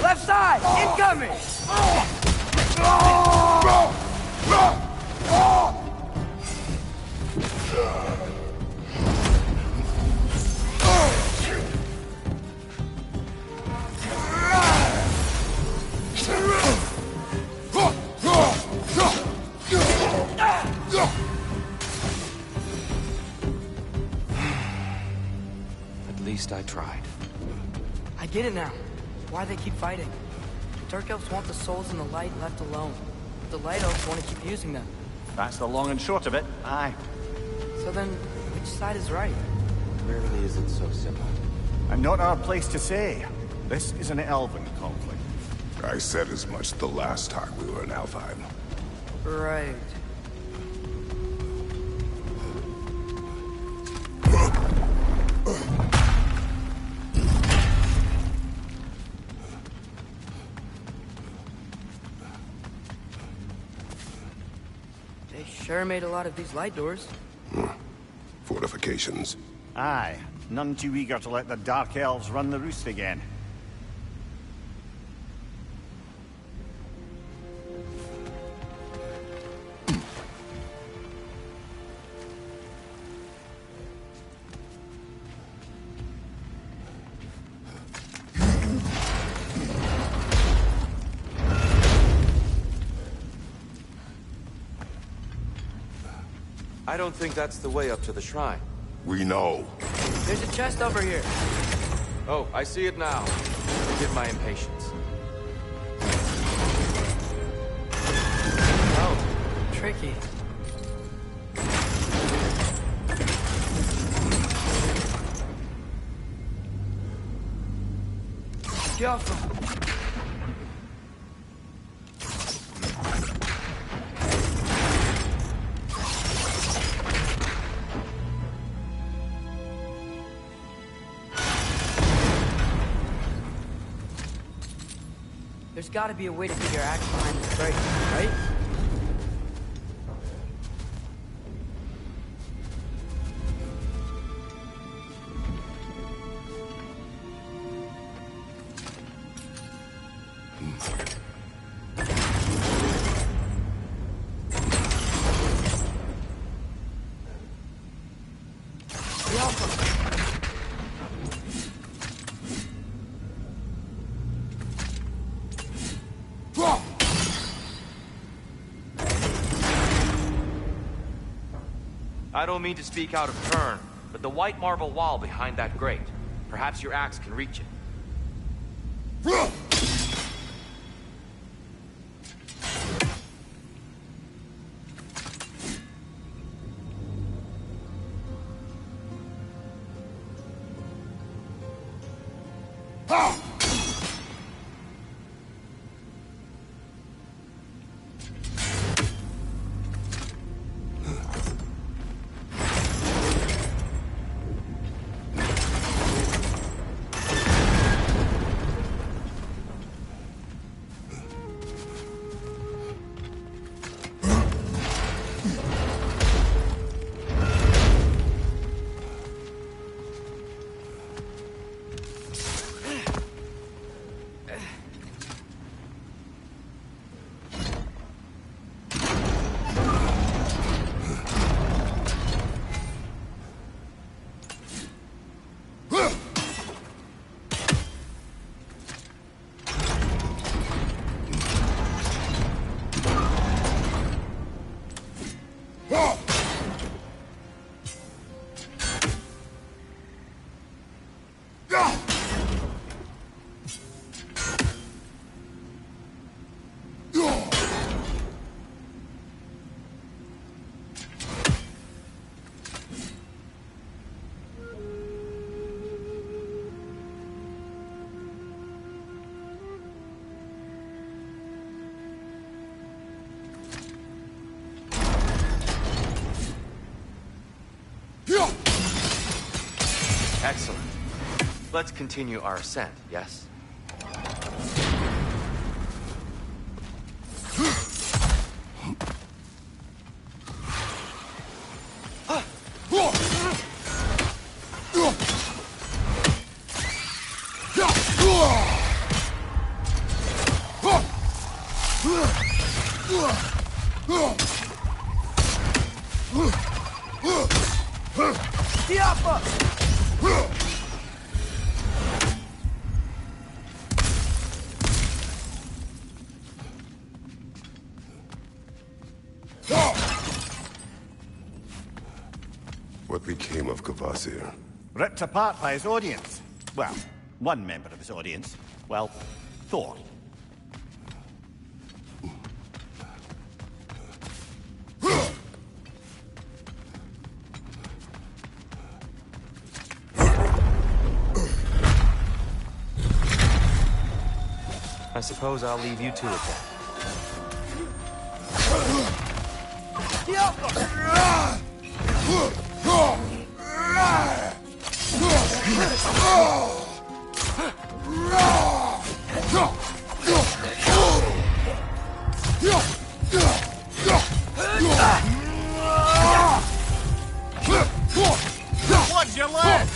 Left side! Incoming! At least I tried. I get it now. why they keep fighting. The Dark Elves want the souls in the light left alone. The Light Elves want to keep using them. That's the long and short of it, aye. So then, which side is right? Rarely is it so simple. And not our place to say. This is an elven conflict. I said as much the last time we were in Alfheim. Right. They sure made a lot of these light doors. Fortifications. Aye. None too eager to let the Dark Elves run the roost again. I don't think that's the way up to the shrine. We know. There's a chest over here. Oh, I see it now. Forgive my impatience. Oh, tricky. Get off him. There's gotta be a way to get your axe behind this break, right? I don't mean to speak out of turn, but the white marble wall behind that grate. Perhaps your axe can reach it. Excellent. Let's continue our ascent, yes? What became of Kvasir? Ripped apart by his audience. Well, one member of his audience. well, thought. I suppose I'll leave you to it then. What's your leg?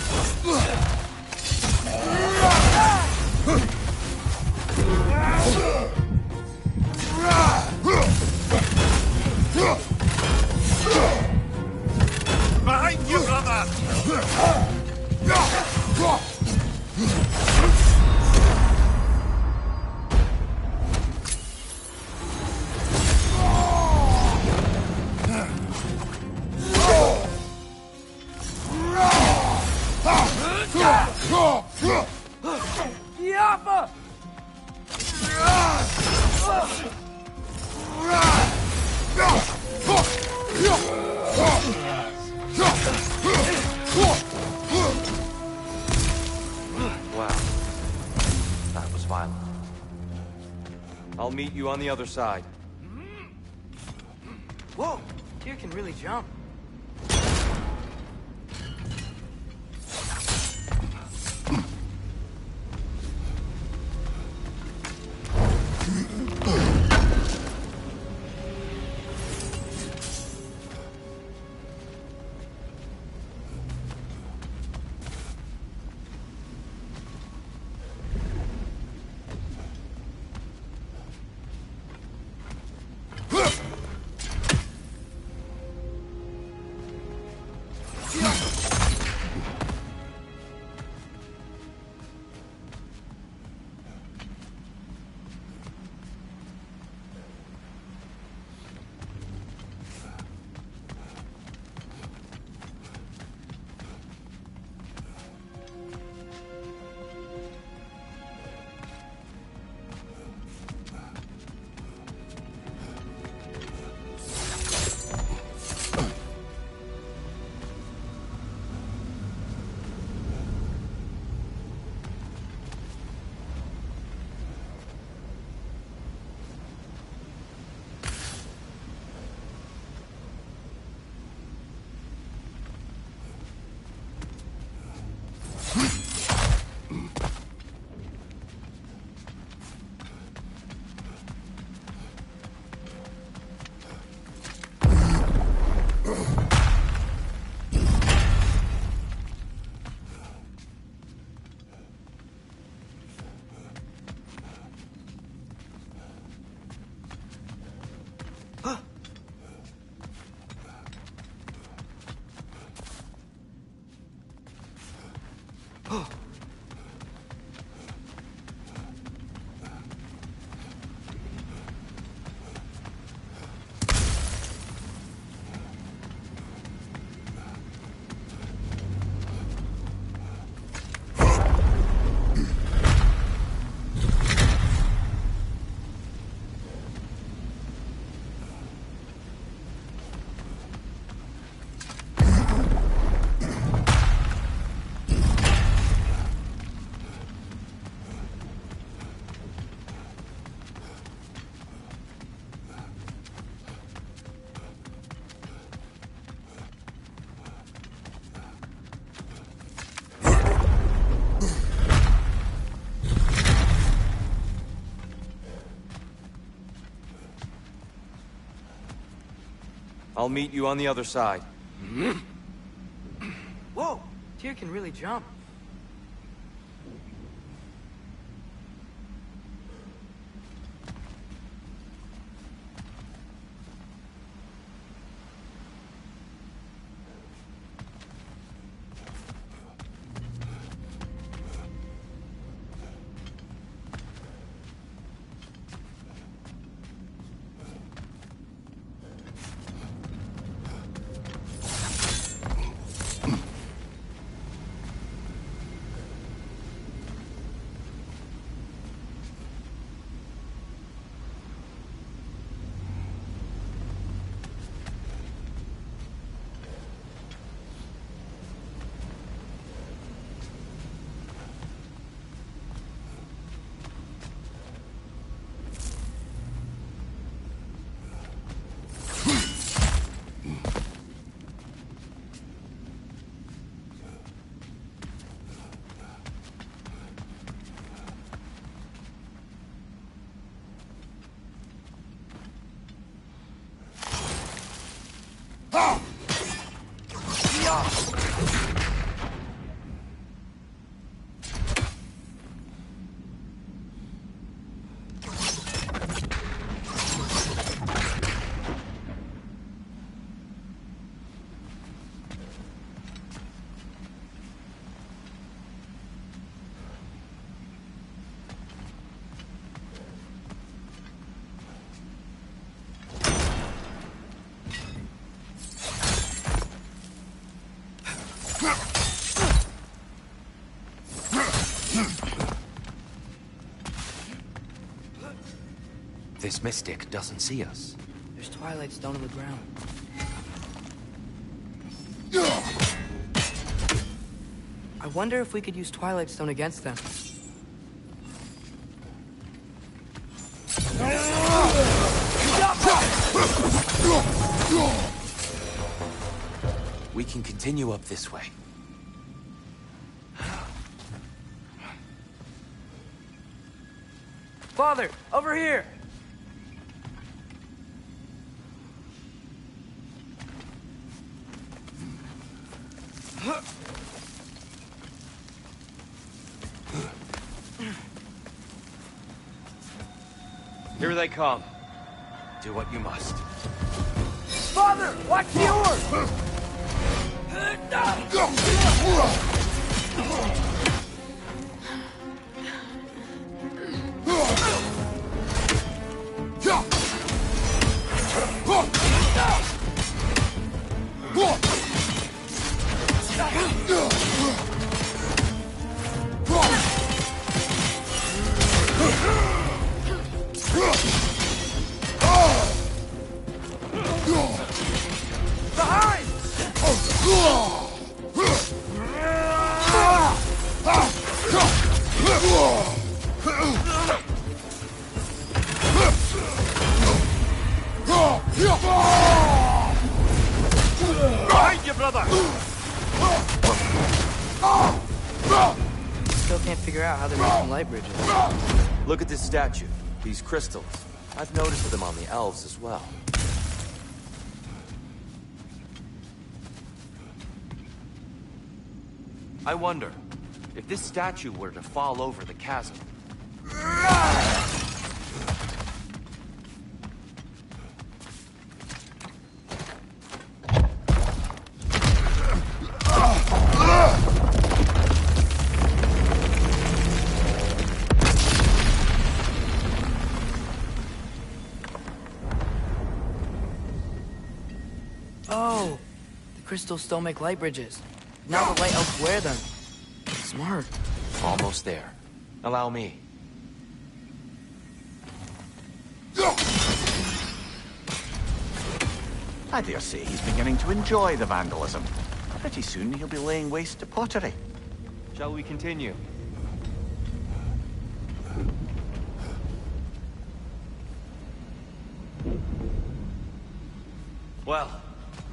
Behind you, brother! Yappa! Wow. That was violent. I'll meet you on the other side. Whoa, Tyr can really jump. I'll meet you on the other side. Whoa, Tyr can really jump. this mystic doesn't see us. There's Twilight Stone on the ground. I wonder if we could use Twilight Stone against them. We can continue up this way. Father, over here! Here they come. Do what you must. Father, watch the oar! Behind you, brother! Still can't figure out how they're making light bridges. Look at this statue. These crystals. I've noticed them on the elves as well. I wonder, if this statue were to fall over the chasm... Oh, the crystals still make light bridges. Now the light elves wear them. Smart. Almost there. Allow me. I dare say he's beginning to enjoy the vandalism. Pretty soon he'll be laying waste to pottery. Shall we continue? Well,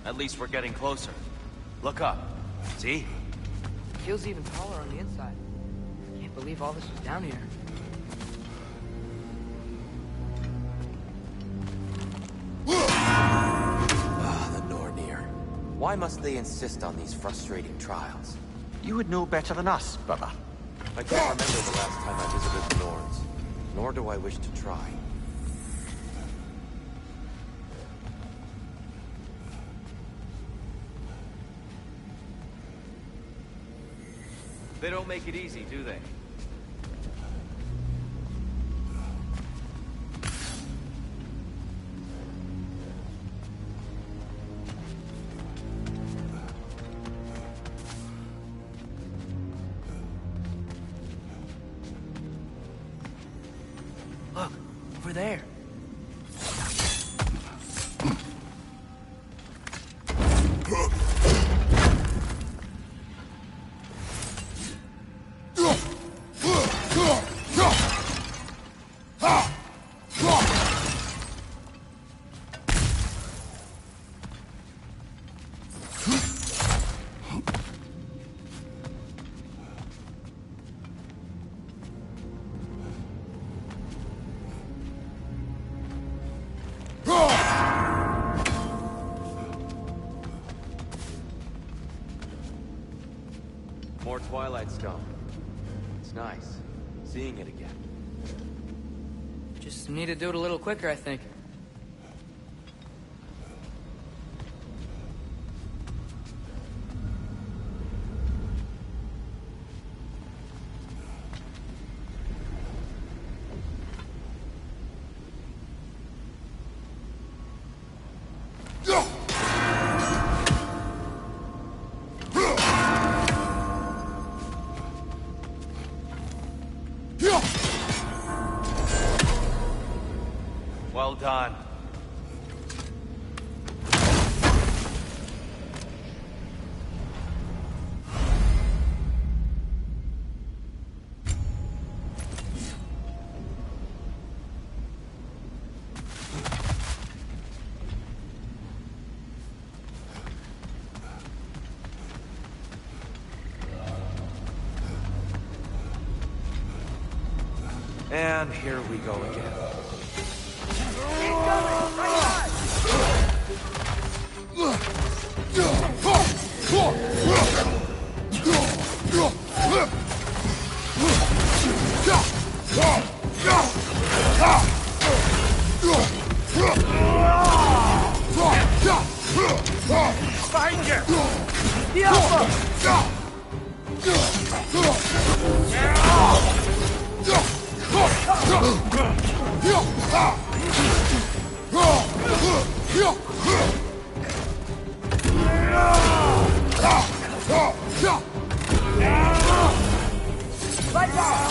at least we're getting closer. Look up. See? Feels even taller on the inside. Can't believe all this was down here. The Nornir. Why must they insist on these frustrating trials? You would know better than us, brother. I can't remember the last time I visited the Norns, nor do I wish to try. They don't make it easy, do they? Look, over there. More Twilight Stone. It's nice, seeing it again. Just need to do it a little quicker, I think. Well done. And here we go again. Find you! The Alpha!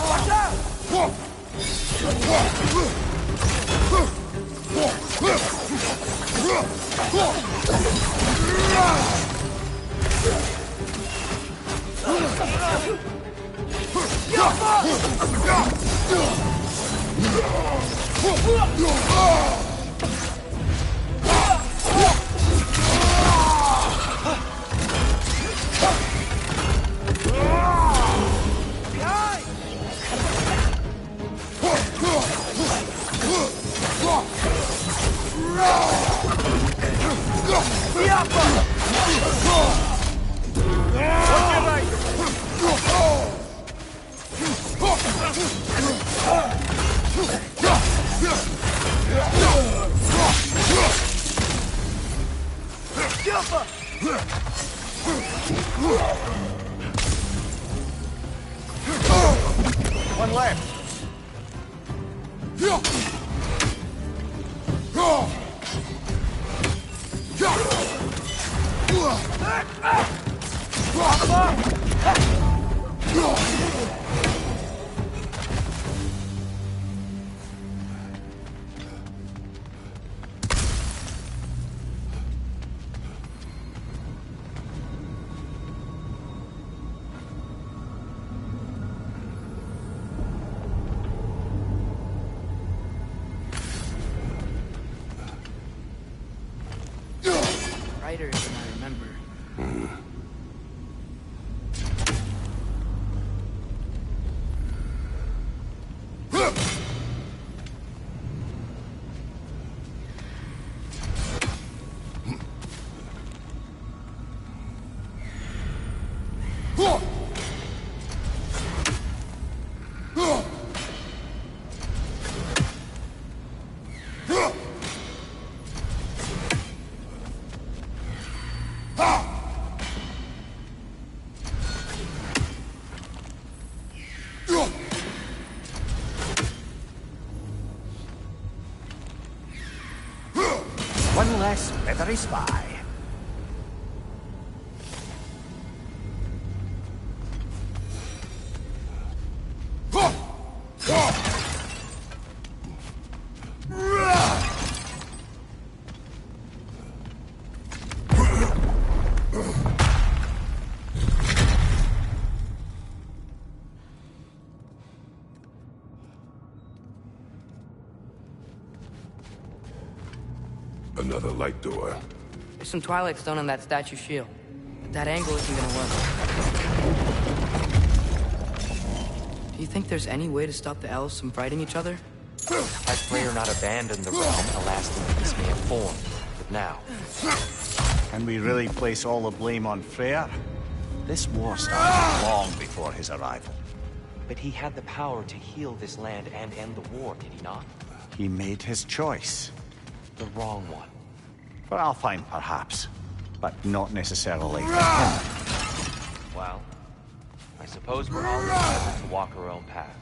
Watch out! One left. Brighter than I remember. One less feathery spy. Another light door. There's some Twilight Stone on that statue shield, but that angle isn't gonna work. Do you think there's any way to stop the elves from fighting each other? Had Freya not abandoned the realm, a lasting peace may have formed. But now... Can we really place all the blame on Freyr? This war started long before his arrival. But he had the power to heal this land and end the war, did he not? He made his choice. The wrong one. For Alfheim, perhaps. But not necessarily for him. Well, I suppose we're all entitled to walk our own paths.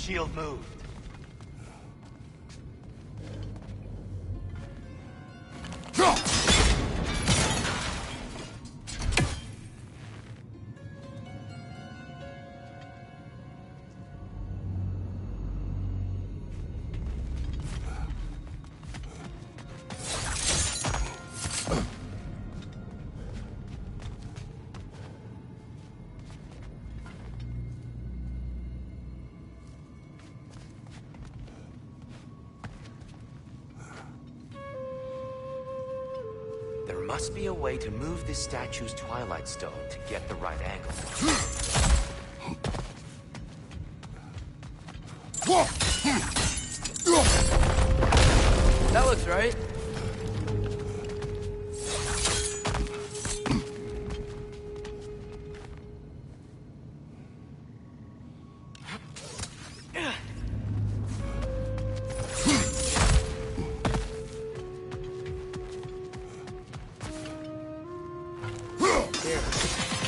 shield moved. There must be a way to move this statue's Twilight Stone to get the right angle. That looks right.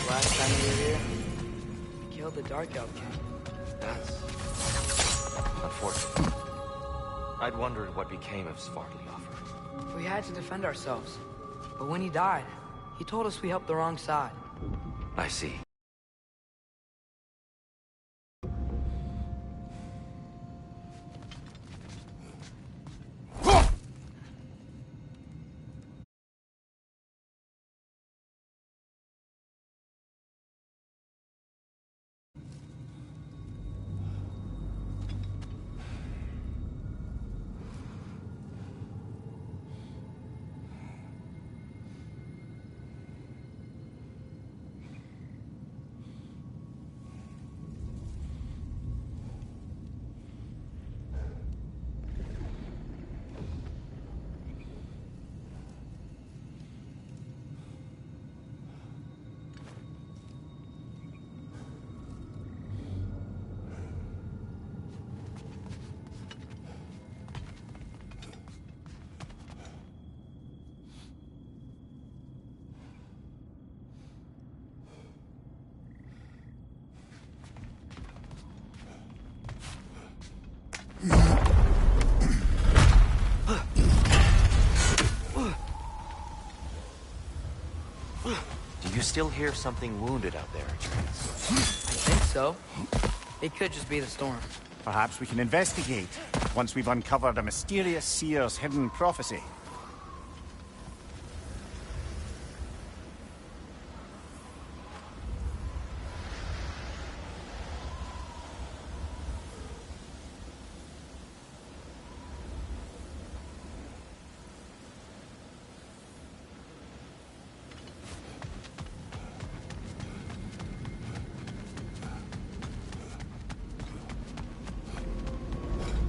Last time we were here, we killed the Dark Elf King. That's unfortunate. I'd wondered what became of Svartalfr. We had to defend ourselves. But when he died, he told us we helped the wrong side. I see. Do you still hear something wounded out there, Atreus? I think so. It could just be the storm. Perhaps we can investigate, once we've uncovered a mysterious seer's hidden prophecy.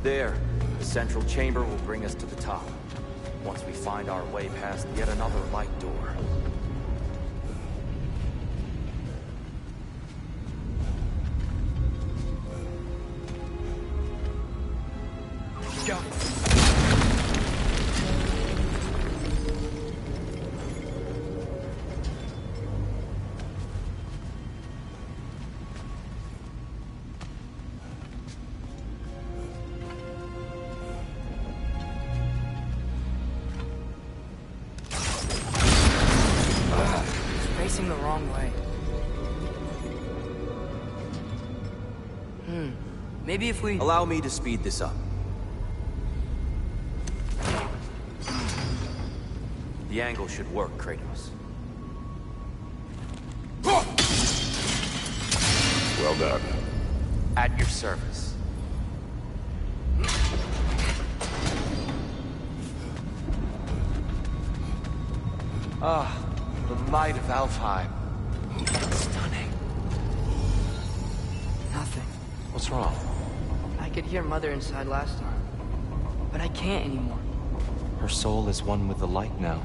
There. The central chamber will bring us to the top. Once we find our way past yet another light door. Go. Facing the wrong way. Maybe if we... Allow me to speed this up. The angle should work, Kratos. Well done. At your service. Ah, the might of Alfheim. Stunning. Nothing. What's wrong? I could hear Mother inside last time. But I can't anymore. Her soul is one with the light now.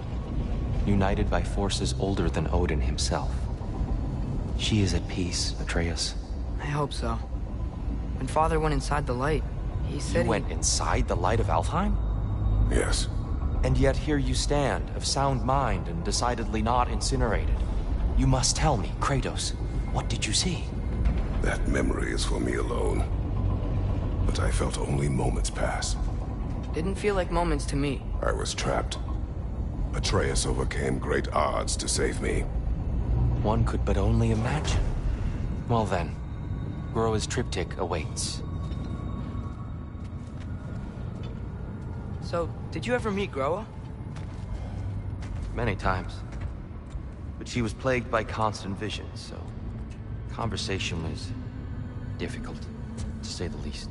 United by forces older than Odin himself. She is at peace, Atreus. I hope so. When Father went inside the light, he said You went inside the light of Alfheim? Yes. And yet here you stand, of sound mind and decidedly not incinerated. You must tell me, Kratos, what did you see? That memory is for me alone. but I felt only moments pass. Didn't feel like moments to me. I was trapped. Atreus overcame great odds to save me. One could but only imagine. Well then, Groa's triptych awaits. So, did you ever meet Groa? Many times. But she was plagued by constant visions, so conversation was difficult, to say the least.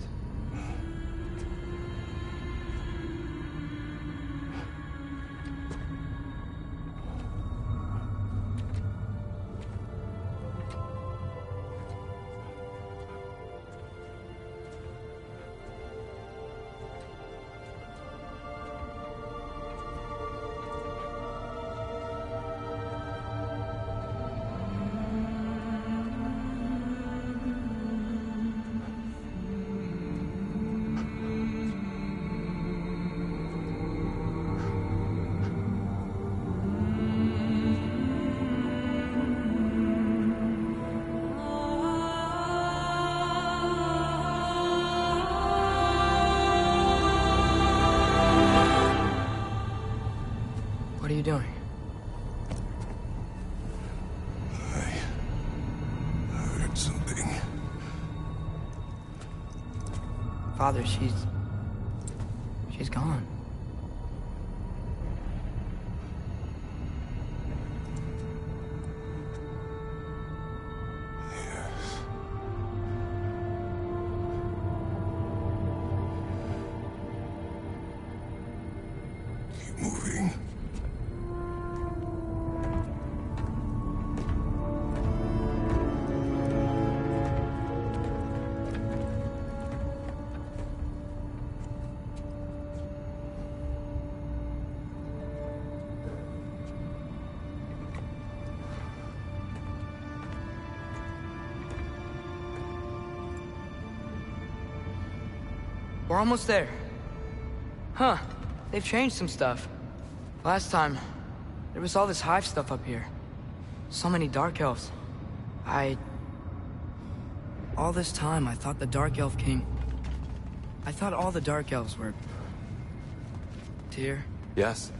What are you doing? I heard something. Father, she's gone. Keep moving. We're almost there. Huh. They've changed some stuff. Last time, there was all this hive stuff up here. So many Dark Elves. All this time, I thought the Dark Elf King... I thought all the Dark Elves were... Tyr, Yes?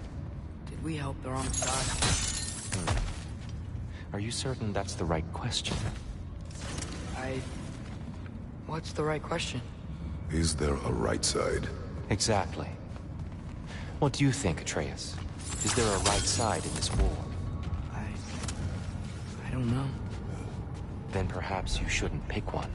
did we help the wrong side? Are you certain that's the right question? What's the right question? Is there a right side? Exactly. What do you think, Atreus? Is there a right side in this war? I don't know. Then perhaps you shouldn't pick one.